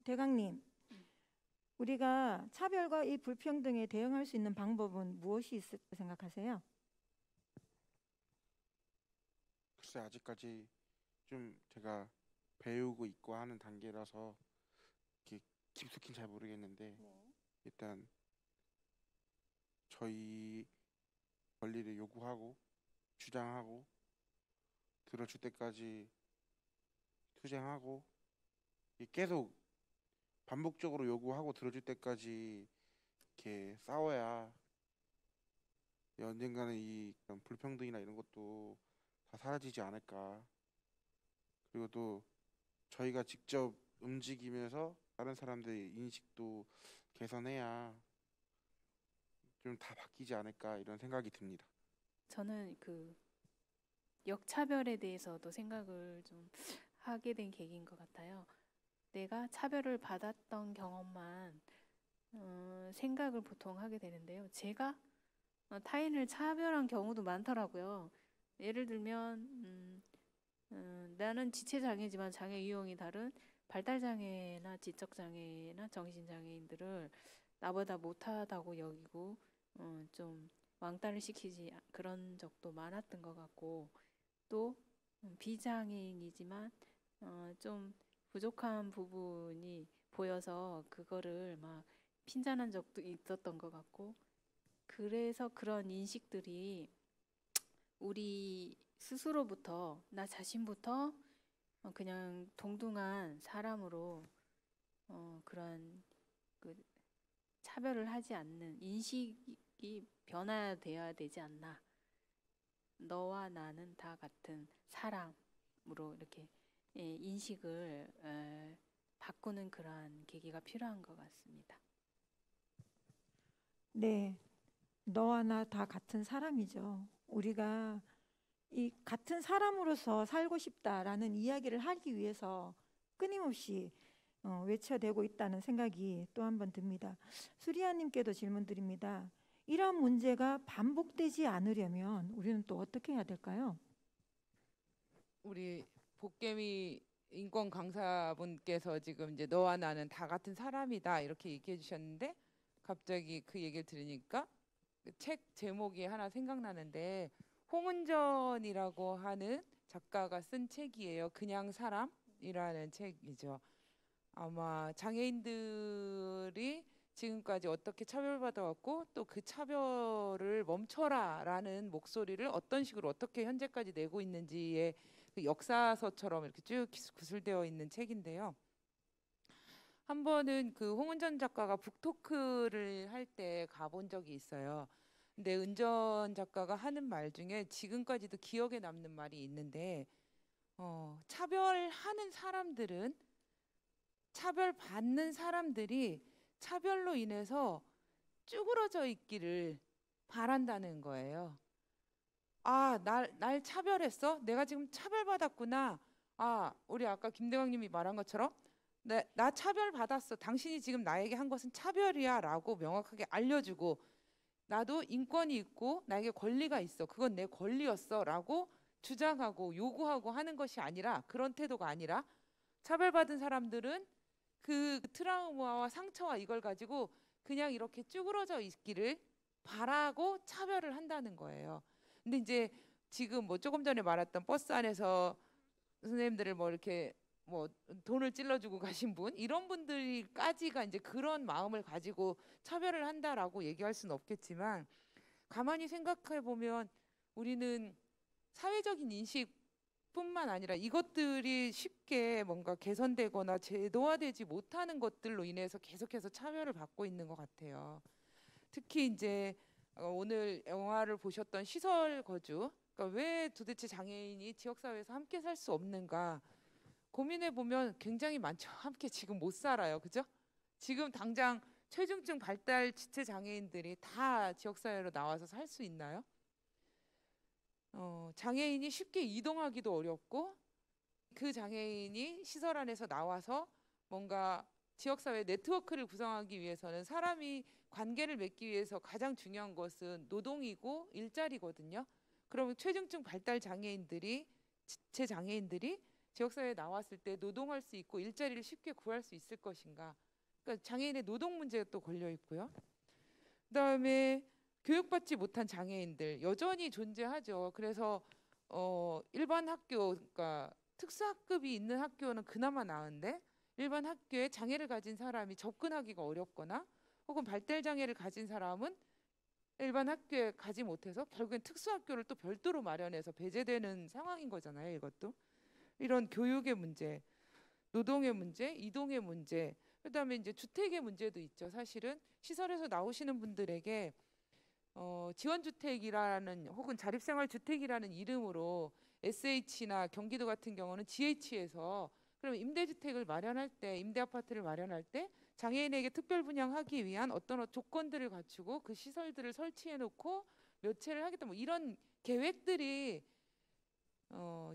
대강님, 우리가 차별과 이 불평등에 대응할 수 있는 방법은 무엇이 있을까 생각하세요? 글쎄 아직까지 좀 제가 배우고 있고 하는 단계라서 이렇게 깊숙이 잘 모르겠는데 일단 저희 권리를 요구하고 주장하고 들어줄 때까지 투쟁하고 계속 반복적으로 요구하고 들어줄 때까지 이렇게 싸워야 언젠가는 이 그런 불평등이나 이런 것도 다 사라지지 않을까. 그리고 또 저희가 직접 움직이면서 다른 사람들의 인식도 개선해야 좀 다 바뀌지 않을까 이런 생각이 듭니다. 저는 그 역차별에 대해서도 생각을 좀 하게 된 계기인 것 같아요. 내가 차별을 받았던 경험만 생각을 보통 하게 되는데요. 제가 타인을 차별한 경우도 많더라고요. 예를 들면 나는 지체장애지만 장애 유형이 다른 발달장애나 지적장애나 정신장애인들을 나보다 못하다고 여기고 좀 왕따를 시키지 그런 적도 많았던 것 같고 또 비장애인이지만 좀 부족한 부분이 보여서 그거를 막 핀잔한 적도 있었던 것 같고, 그래서 그런 인식들이 우리 스스로부터, 나 자신부터 그냥 동등한 사람으로 그런 그 차별을 하지 않는 인식이 변화되어야 되지 않나. 너와 나는 다 같은 사람으로 이렇게 인식을 바꾸는 그러한 계기가 필요한 것 같습니다. 네, 너와 나 다 같은 사람이죠. 우리가 이 같은 사람으로서 살고 싶다라는 이야기를 하기 위해서 끊임없이 외쳐대고 있다는 생각이 또 한 번 듭니다. 수리아님께도 질문 드립니다. 이러한 문제가 반복되지 않으려면 우리는 또 어떻게 해야 될까요? 우리 복개미 인권 강사분께서 지금 이제 너와 나는 다 같은 사람이다 이렇게 얘기해 주셨는데, 갑자기 그 얘기를 들으니까 그 책 제목이 하나 생각나는데, 홍은전이라고 하는 작가가 쓴 책이에요. 그냥 사람이라는 책이죠. 아마 장애인들이 지금까지 어떻게 차별받아왔고 또 그 차별을 멈춰라라는 목소리를 어떤 식으로 어떻게 현재까지 내고 있는지의 그 역사서처럼 이렇게 쭉 구술되어 있는 책인데요. 한 번은 그 홍은전 작가가 북토크를 할 때 가본 적이 있어요. 근데 은전 작가가 하는 말 중에 지금까지도 기억에 남는 말이 있는데, 차별하는 사람들은, 차별받는 사람들이 차별로 인해서 쭈그러져 있기를 바란다는 거예요. 아, 날 차별했어? 내가 지금 차별받았구나. 아, 우리 아까 김대광님이 말한 것처럼 나 차별받았어. 당신이 지금 나에게 한 것은 차별이야 라고 명확하게 알려주고, 나도 인권이 있고 나에게 권리가 있어. 그건 내 권리였어 라고 주장하고 요구하고 하는 것이 아니라, 그런 태도가 아니라, 차별받은 사람들은 그 트라우마와 상처와 이걸 가지고 그냥 이렇게 쭈그러져 있기를 바라고 차별을 한다는 거예요. 근데 이제 지금 뭐 조금 전에 말했던 버스 안에서 선생님들을 뭐 이렇게 뭐 돈을 찔러주고 가신 분, 이런 분들까지가 이제 그런 마음을 가지고 차별을 한다라고 얘기할 수는 없겠지만, 가만히 생각해 보면 우리는 사회적인 인식뿐만 아니라 이것들이 쉽게 뭔가 개선되거나 제도화되지 못하는 것들로 인해서 계속해서 차별을 받고 있는 것 같아요. 특히 이제 오늘 영화를 보셨던 시설 거주, 그러니까 왜 도대체 장애인이 지역사회에서 함께 살 수 없는가 고민해 보면 굉장히 많죠. 함께 지금 못 살아요, 그죠? 지금 당장 최중증 발달 지체 장애인들이 다 지역사회로 나와서 살 수 있나요? 장애인이 쉽게 이동하기도 어렵고, 그 장애인이 시설 안에서 나와서 뭔가 지역사회 네트워크를 구성하기 위해서는, 사람이 관계를 맺기 위해서 가장 중요한 것은 노동이고 일자리거든요. 그러면 최중증 발달 장애인들이, 지체 장애인들이 지역사회에 나왔을 때 노동할 수 있고 일자리를 쉽게 구할 수 있을 것인가? 그러니까 장애인의 노동 문제가 또 걸려 있고요. 그다음에 교육받지 못한 장애인들 여전히 존재하죠. 그래서 일반 학교, 그러니까 특수학급이 있는 학교는 그나마 나은데, 일반 학교에 장애를 가진 사람이 접근하기가 어렵거나 혹은 발달 장애를 가진 사람은 일반 학교에 가지 못해서 결국엔 특수학교를 또 별도로 마련해서 배제되는 상황인 거잖아요. 이것도 이런 교육의 문제, 노동의 문제, 이동의 문제, 그다음에 이제 주택의 문제도 있죠. 사실은 시설에서 나오시는 분들에게 지원주택이라는 혹은 자립생활주택이라는 이름으로 SH나 경기도 같은 경우는 GH에서, 그러면 임대주택을 마련할 때, 임대아파트를 마련할 때 장애인에게 특별 분양하기 위한 어떤 조건들을 갖추고 그 시설들을 설치해 놓고 몇 채를 하겠다, 뭐 이런 계획들이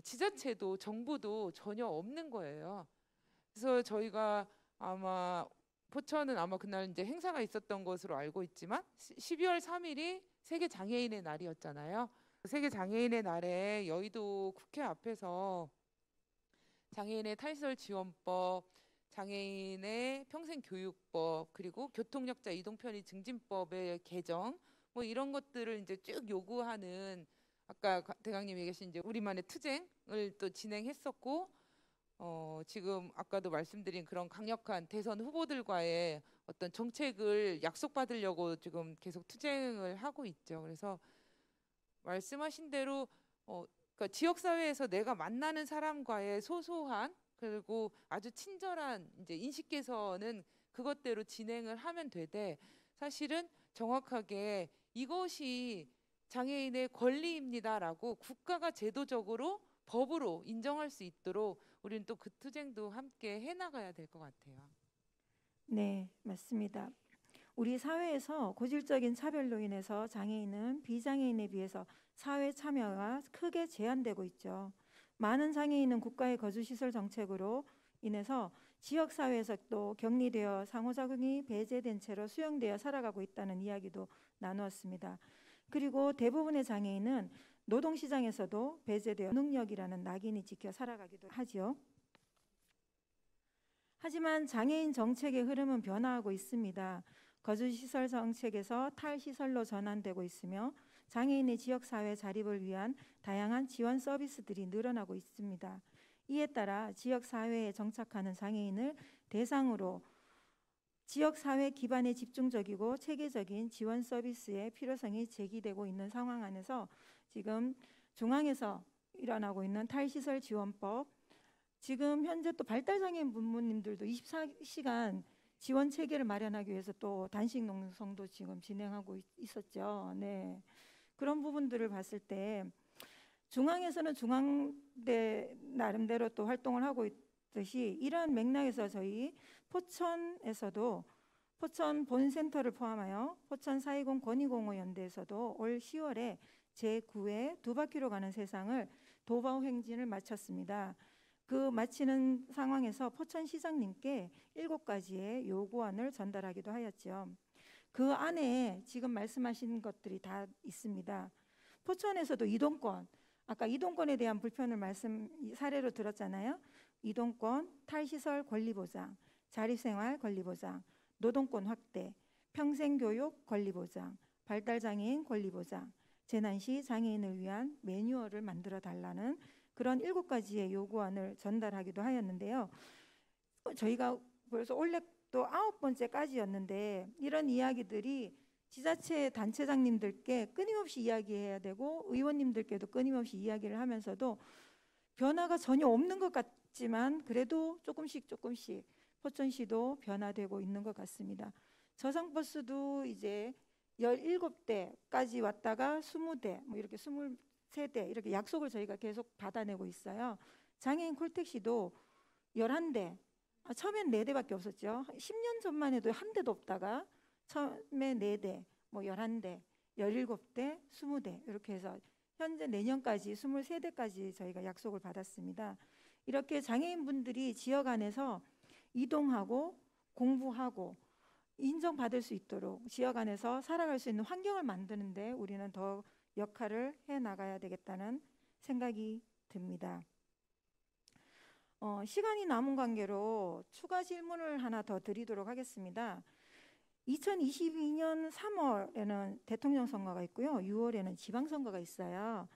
지자체도 정부도 전혀 없는 거예요. 그래서 저희가 아마 포천은 아마 그날 이제 행사가 있었던 것으로 알고 있지만 12월 3일이 세계 장애인의 날이었잖아요. 세계 장애인의 날에 여의도 국회 앞에서 장애인의 탈설 지원법, 장애인의 평생교육법, 그리고 교통약자 이동편의 증진법의 개정, 뭐 이런 것들을 이제 쭉 요구하는 아까 대강님이 얘기하신 이제 우리만의 투쟁을 또 진행했었고 지금 아까도 말씀드린 그런 강력한 대선 후보들과의 어떤 정책을 약속받으려고 지금 계속 투쟁을 하고 있죠. 그래서 말씀하신 대로 그러니까 지역 사회에서 내가 만나는 사람과의 소소한 그리고 아주 친절한 이제 인식 개선은 그것대로 진행을 하면 되되 사실은 정확하게 이것이 장애인의 권리입니다라고 국가가 제도적으로 법으로 인정할 수 있도록 우리는 또 그 투쟁도 함께 해나가야 될 것 같아요. 네, 맞습니다. 우리 사회에서 고질적인 차별로 인해서 장애인은 비장애인에 비해서 사회 참여가 크게 제한되고 있죠. 많은 장애인은 국가의 거주시설 정책으로 인해서 지역사회에서 또 격리되어 상호작용이 배제된 채로 수용되어 살아가고 있다는 이야기도 나누었습니다. 그리고 대부분의 장애인은 노동시장에서도 배제되어 능력이라는 낙인이 찍혀 살아가기도 하지요. 하지만 장애인 정책의 흐름은 변화하고 있습니다. 거주시설 정책에서 탈시설로 전환되고 있으며 장애인의 지역사회 자립을 위한 다양한 지원 서비스들이 늘어나고 있습니다. 이에 따라 지역사회에 정착하는 장애인을 대상으로 지역사회 기반의 집중적이고 체계적인 지원 서비스의 필요성이 제기되고 있는 상황 안에서 지금 중앙에서 일어나고 있는 탈시설 지원법, 지금 현재 또 발달장애인 부모님들도 24시간 지원 체계를 마련하기 위해서 또 단식 농성도 지금 진행하고 있었죠. 네. 그런 부분들을 봤을 때 중앙에서는 중앙대 나름대로 또 활동을 하고 있듯이 이러한 맥락에서 저희 포천에서도 포천 본센터를 포함하여 포천 420 권익공허연대에서도 올 10월에 제9회 두 바퀴로 가는 세상을 도보 행진을 마쳤습니다. 그 마치는 상황에서 포천시장님께 7가지의 요구안을 전달하기도 하였죠. 그 안에 지금 말씀하신 것들이 다 있습니다. 포천에서도 이동권, 아까 이동권에 대한 불편을 사례로 들었잖아요. 이동권, 탈시설 권리보장, 자립생활 권리보장, 노동권 확대, 평생교육 권리보장, 발달장애인 권리보장, 재난시 장애인을 위한 매뉴얼을 만들어 달라는 그런 7가지의 요구안을 전달하기도 하였는데요. 저희가 벌써 올해 또 9번째까지였는데 이런 이야기들이 지자체 단체장님들께 끊임없이 이야기해야 되고 의원님들께도 끊임없이 이야기를 하면서도 변화가 전혀 없는 것 같지만 그래도 조금씩 포천시도 변화되고 있는 것 같습니다. 저상버스도 이제 17대까지 왔다가 20대, 뭐 이렇게 23대 이렇게 약속을 저희가 계속 받아내고 있어요. 장애인 콜택시도 11대, 처음엔 4대밖에 없었죠. 10년 전만 해도 한 대도 없다가 처음에 4대, 뭐 11대, 17대, 20대 이렇게 해서 현재 내년까지 23대까지 저희가 약속을 받았습니다. 이렇게 장애인분들이 지역 안에서 이동하고 공부하고 인정받을 수 있도록 지역 안에서 살아갈 수 있는 환경을 만드는데 우리는 더 역할을 해나가야 되겠다는 생각이 듭니다. 시간이 남은 관계로 추가 질문을 하나 더 드리도록 하겠습니다. 2022년 3월에는 대통령 선거가 있고요. 6월에는 지방선거가 있어요.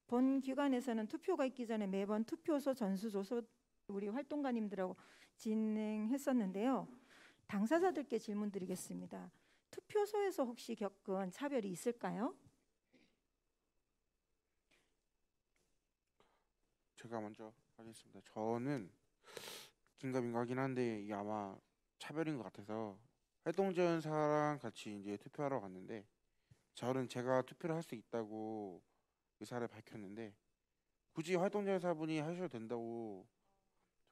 본 기관에서는 투표가 있기 전에 매번 투표소 전수조사 우리 활동가님들하고 진행했었는데요. 당사자들께 질문 드리겠습니다. 투표소에서 혹시 겪은 차별이 있을까요? 제가 먼저 하겠습니다. 저는 긴가민가하긴 한데 이게 아마 차별인 것 같아서 활동지원사랑 같이 이제 투표하러 갔는데 저는 제가 투표를 할 수 있다고 의사를 밝혔는데 굳이 활동지원사분이 하셔도 된다고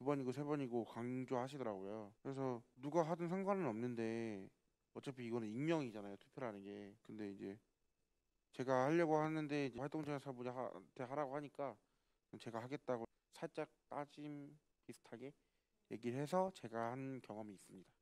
2번이고 3번이고 강조하시더라고요. 그래서 누가 하든 상관은 없는데 어차피 이거는 익명이잖아요, 투표라는 게. 근데 이제 제가 하려고 하는데 이제 활동지원사분한테 하라고 하니까 제가 하겠다고 살짝 따짐 비슷하게 얘기를 해서 제가 한 경험이 있습니다.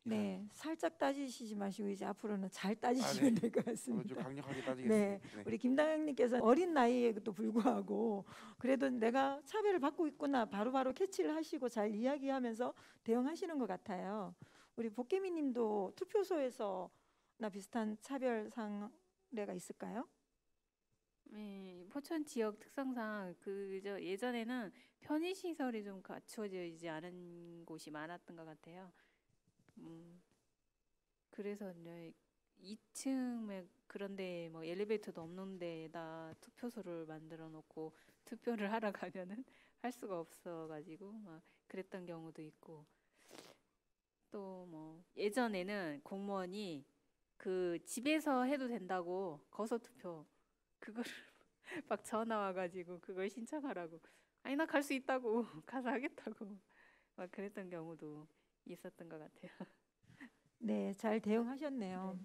네, 살짝 따지시지 마시고 이제 앞으로는 잘 따지시면 될 것 좀 같습니다. 강력하게 따지겠습니다. 네, 우리 김당현님께서 어린 나이에도 불구하고 그래도 내가 차별을 받고 있구나 바로바로 캐치를 하시고 잘 이야기하면서 대응하시는 것 같아요. 우리 복개미님도 투표소에서나 비슷한 차별 사례가 있을까요? 포천 지역 특성상 그저 예전에는 편의 시설이 좀 갖추어지지 않은 곳이 많았던 것 같아요. 음, 그래서 이제 2층에 그런데 뭐 엘리베이터도 없는 데에다 투표소를 만들어 놓고 투표를 하러 가면은 할 수가 없어가지고 막 그랬던 경우도 있고 또 뭐 예전에는 공무원이 그 집에서 해도 된다고 거소 투표 그거를 막 전화 와가지고 그걸 신청하라고 아니 나 갈 수 있다고 가서 하겠다고 막 그랬던 경우도 있었던 것 같아요. 네, 잘 대응하셨네요.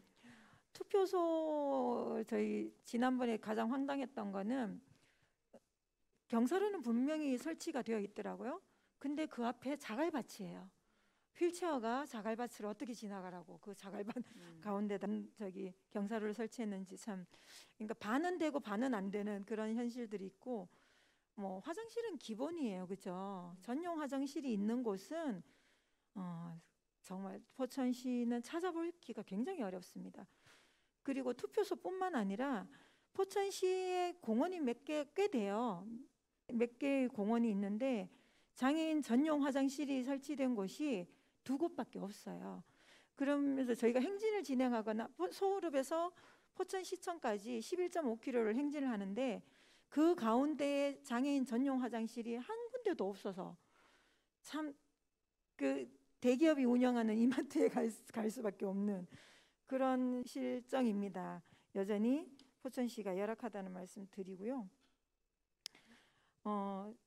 투표소 저희 지난번에 가장 황당했던 거는 경사로는 분명히 설치가 되어 있더라고요. 근데 그 앞에 자갈밭이에요. 휠체어가 자갈밭을 어떻게 지나가라고 그 자갈밭 가운데다 저기 경사로를 설치했는지 참 그러니까 반은 되고 반은 안 되는 그런 현실들이 있고 뭐 화장실은 기본이에요. 그죠? 전용 화장실이 있는 곳은 정말 포천시는 찾아보기가 굉장히 어렵습니다. 그리고 투표소뿐만 아니라 포천시에 공원이 몇 개 꽤 돼요. 몇 개의 공원이 있는데 장애인 전용 화장실이 설치된 곳이 2곳밖에 없어요. 그러면서 저희가 행진을 진행하거나 소호읍에서 포천시청까지 11.5km를 행진을 하는데 그 가운데에 장애인 전용 화장실이 한 군데도 없어서 참 그 대기업이 운영하는 이마트에 갈 수밖에 없는 그런 실정입니다. 여전히 포천시가 열악하다는 말씀 드리고요.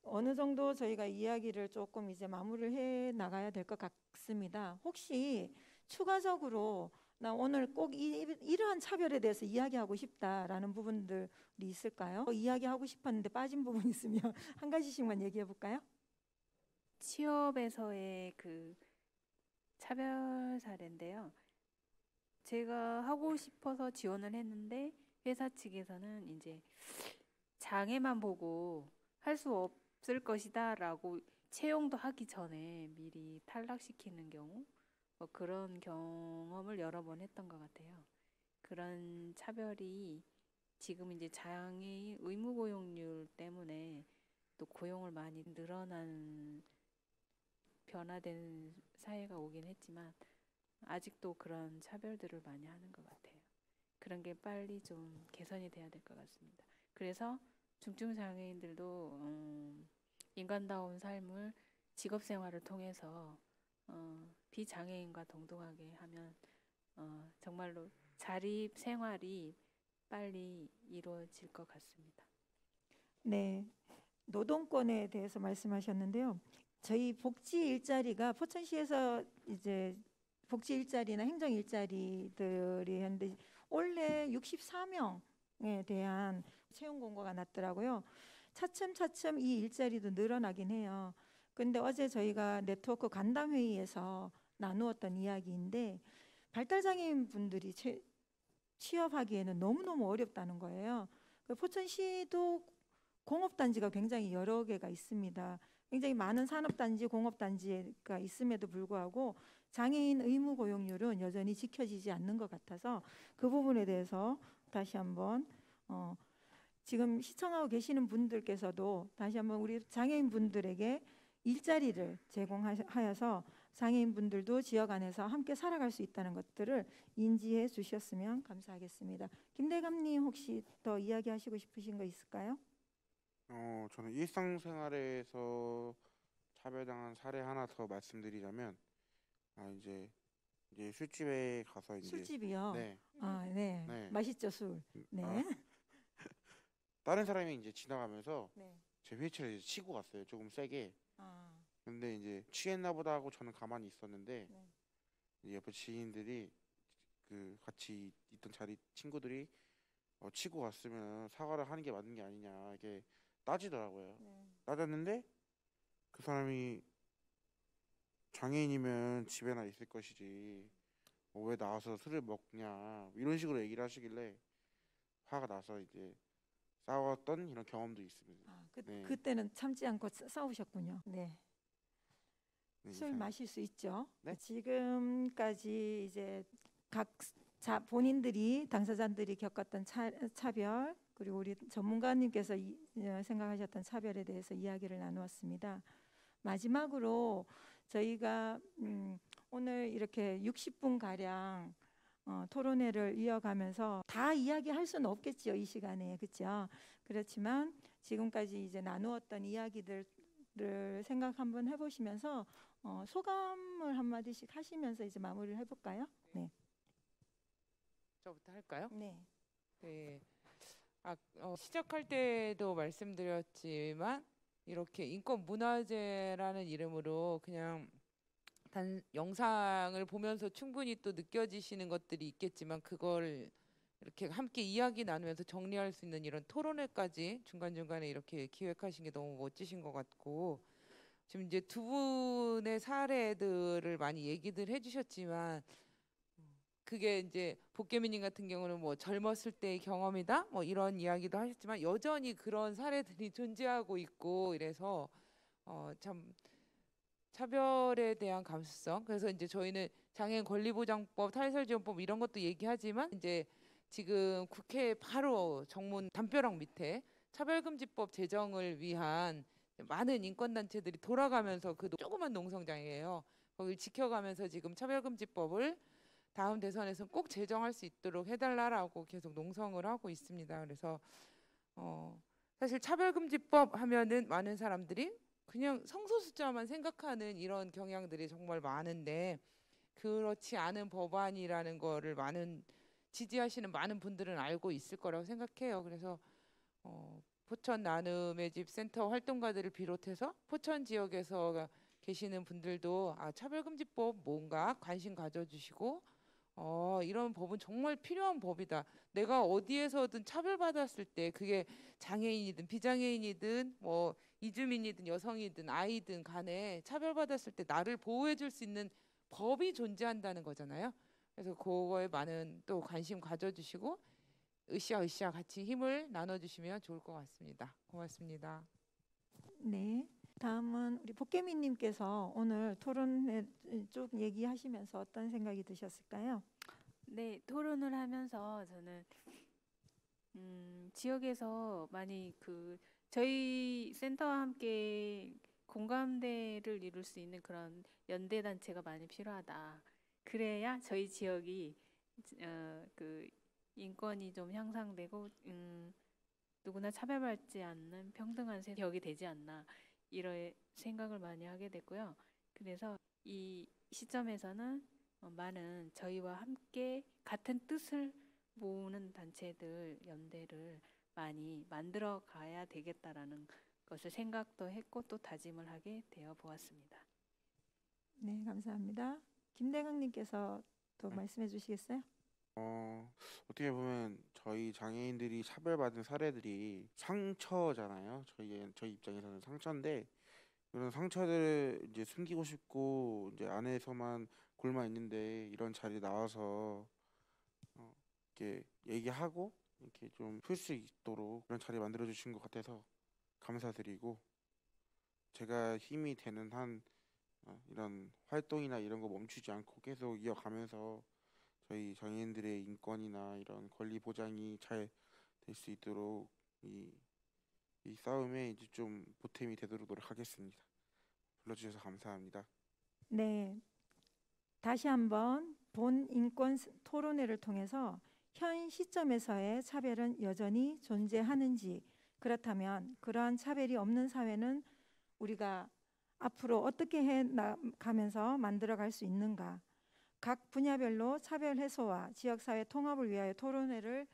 어느 정도 저희가 이야기를 조금 이제 마무리를 해 나가야 될 것 같습니다. 혹시 추가적으로 나 오늘 꼭 이러한 차별에 대해서 이야기하고 싶다라는 부분들이 있을까요? 이야기하고 싶었는데 빠진 부분 있으면 한 가지씩만 얘기해 볼까요? 취업에서의 그 차별 사례인데요. 제가 하고 싶어서 지원을 했는데 회사 측에서는 이제 장애만 보고 할 수 없을 것이다라고 채용도 하기 전에 미리 탈락시키는 경우 뭐 그런 경험을 여러 번 했던 것 같아요. 그런 차별이 지금 이제 장애인 의무 고용률 때문에 또 고용을 많이 늘어난 변화된 사회가 오긴 했지만 아직도 그런 차별들을 많이 하는 것 같아요. 그런 게 빨리 좀 개선이 돼야 될 것 같습니다. 그래서 중증 장애인들도 인간다운 삶을 직업 생활을 통해서 비장애인과 동등하게 하면 정말로 자립 생활이 빨리 이루어질 것 같습니다. 네, 노동권에 대해서 말씀하셨는데요. 저희 복지 일자리가 포천시에서 이제 복지 일자리나 행정 일자리들이 했는데 올해 64명에 대한 채용 공고가 났더라고요. 차츰차츰 이 일자리도 늘어나긴 해요. 근데 어제 저희가 네트워크 간담 회의에서 나누었던 이야기인데 발달장애인 분들이 취업하기에는 너무너무 어렵다는 거예요. 포천시도 공업단지가 굉장히 여러 개가 있습니다. 굉장히 많은 산업단지, 공업단지가 있음에도 불구하고 장애인 의무 고용률은 여전히 지켜지지 않는 것 같아서 그 부분에 대해서 다시 한번 지금 시청하고 계시는 분들께서도 다시 한번 우리 장애인 분들에게 일자리를 제공하여서 장애인 분들도 지역 안에서 함께 살아갈 수 있다는 것들을 인지해 주셨으면 감사하겠습니다. 김대감님 혹시 더 이야기하시고 싶으신 거 있을까요? 저는 일상생활에서 차별당한 사례 하나 더 말씀드리자면 이제 술집에 가서 이제 술집이요. 네, 네. 네. 맛있죠, 술. 네. 다른 사람이 이제 지나가면서 네. 제 휠체어를 이제 치고 갔어요. 조금 세게. 아, 근데 이제 취했나 보다 하고 저는 가만히 있었는데 네. 이제 옆에 지인들이 그 같이 있던 자리 친구들이 치고 갔으면 사과를 하는 게 맞는 게 아니냐 이게 따지더라고요. 네. 따졌는데 그 사람이 장애인이면 집에나 있을 것이지 왜 나와서 술을 먹냐 이런 식으로 얘기를 하시길래 화가 나서 이제 싸웠던 이런 경험도 있습니다. 네. 그때는 참지 않고 싸우셨군요. 네. 네, 술 이상. 마실 수 있죠. 네? 지금까지 이제 각 본인들이 당사자들이 겪었던 차별 그리고 우리 전문가님께서 생각하셨던 차별에 대해서 이야기를 나누었습니다. 마지막으로 저희가 오늘 이렇게 60분 가량 토론회를 이어가면서 다 이야기할 수는 없겠죠, 이 시간에. 그렇죠? 그렇지만 지금까지 이제 나누었던 이야기들을 생각 한번 해보시면서 소감을 한마디씩 하시면서 이제 마무리를 해볼까요? 네. 저부터 할까요? 네. 네. 시작할 때도 말씀드렸지만 이렇게 인권 문화제라는 이름으로 그냥 단 영상을 보면서 충분히 또 느껴지시는 것들이 있겠지만 그걸 이렇게 함께 이야기 나누면서 정리할 수 있는 이런 토론회까지 중간중간에 이렇게 기획하신 게 너무 멋지신 것 같고, 지금 이제 두 분의 사례들을 많이 얘기들 해주셨지만 그게 이제 복개미님 같은 경우는 뭐 젊었을 때의 경험이다 뭐 이런 이야기도 하셨지만 여전히 그런 사례들이 존재하고 있고 이래서 참 차별에 대한 감수성. 그래서 이제 저희는 장애인 권리보장법, 탈설지원법 이런 것도 얘기하지만 이제 지금 국회 바로 정문 담벼락 밑에 차별금지법 제정을 위한 많은 인권단체들이 돌아가면서 그 조그만 농성장이에요. 거길 지켜가면서 지금 차별금지법을 다음 대선에서 꼭 제정할 수 있도록 해달라고 계속 농성을 하고 있습니다. 그래서 사실 차별금지법 하면은 많은 사람들이 그냥 성소수자만 생각하는 이런 경향들이 정말 많은데 그렇지 않은 법안이라는 거를 지지하시는 많은 분들은 알고 있을 거라고 생각해요. 그래서 포천 나눔의 집 센터 활동가들을 비롯해서 포천 지역에서 계시는 분들도 차별금지법 뭔가 관심 가져주시고 이런 법은 정말 필요한 법이다. 내가 어디에서든 차별받았을 때 그게 장애인이든 비장애인이든 뭐 이주민이든 여성이든 아이든 간에 차별받았을 때 나를 보호해줄 수 있는 법이 존재한다는 거잖아요. 그래서 그거에 많은 또 관심 가져주시고 으쌰으쌰 같이 힘을 나눠주시면 좋을 것 같습니다. 고맙습니다. 네. 다음은 우리 복개미님께서 오늘 토론회 쭉 얘기하시면서 어떤 생각이 드셨을까요? 네, 토론을 하면서 저는 지역에서 많이 저희 센터와 함께 공감대를 이룰 수 있는 그런 연대 단체가 많이 필요하다. 그래야 저희 지역이 인권이 좀 향상되고 누구나 차별받지 않는 평등한 지역이 되지 않나 이런 생각을 많이 하게 됐고요. 그래서 이 시점에서는 많은 저희와 함께 같은 뜻을 모으는 단체들, 연대를 많이 만들어 가야 되겠다라는 것을 생각도 했고 또 다짐을 하게 되어 보았습니다. 네, 감사합니다. 김대강님께서 또 말씀해 주시겠어요? 어떻게 보면 저희 장애인들이 차별받은 사례들이 상처잖아요. 저희 입장에서는 상처인데 그런 상처들을 이제 숨기고 싶고 이제 안에서만 골마 있는데 이런 자리에 나와서 이렇게 얘기하고 이렇게 좀 풀 수 있도록 그런 자리 만들어 주신 것 같아서 감사드리고 제가 힘이 되는 한 이런 활동이나 이런 거 멈추지 않고 계속 이어가면서 저희 장애인들의 인권이나 이런 권리 보장이 잘 될 수 있도록 이 싸움에 이제 좀 보탬이 되도록 노력하겠습니다. 불러주셔서 감사합니다. 네. 다시 한번 본 인권 토론회를 통해서 현 시점에서의 차별은 여전히 존재하는지, 그렇다면 그러한 차별이 없는 사회는 우리가 앞으로 어떻게 해나가면서 만들어갈 수 있는가, 각 분야별로 차별 해소와 지역사회 통합을 위하여 토론회를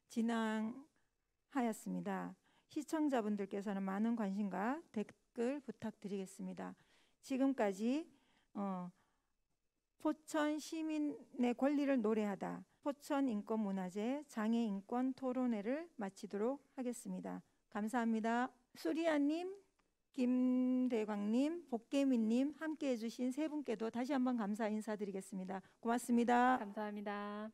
진행하였습니다. 시청자분들께서는 많은 관심과 댓글 부탁드리겠습니다. 지금까지 포천 시민의 권리를 노래하다 포천 인권문화제 장애인권 토론회를 마치도록 하겠습니다. 감사합니다. 수리아님, 김대광님, 복개미님 함께해 주신 세 분께도 다시 한번 감사 인사드리겠습니다. 고맙습니다. 감사합니다.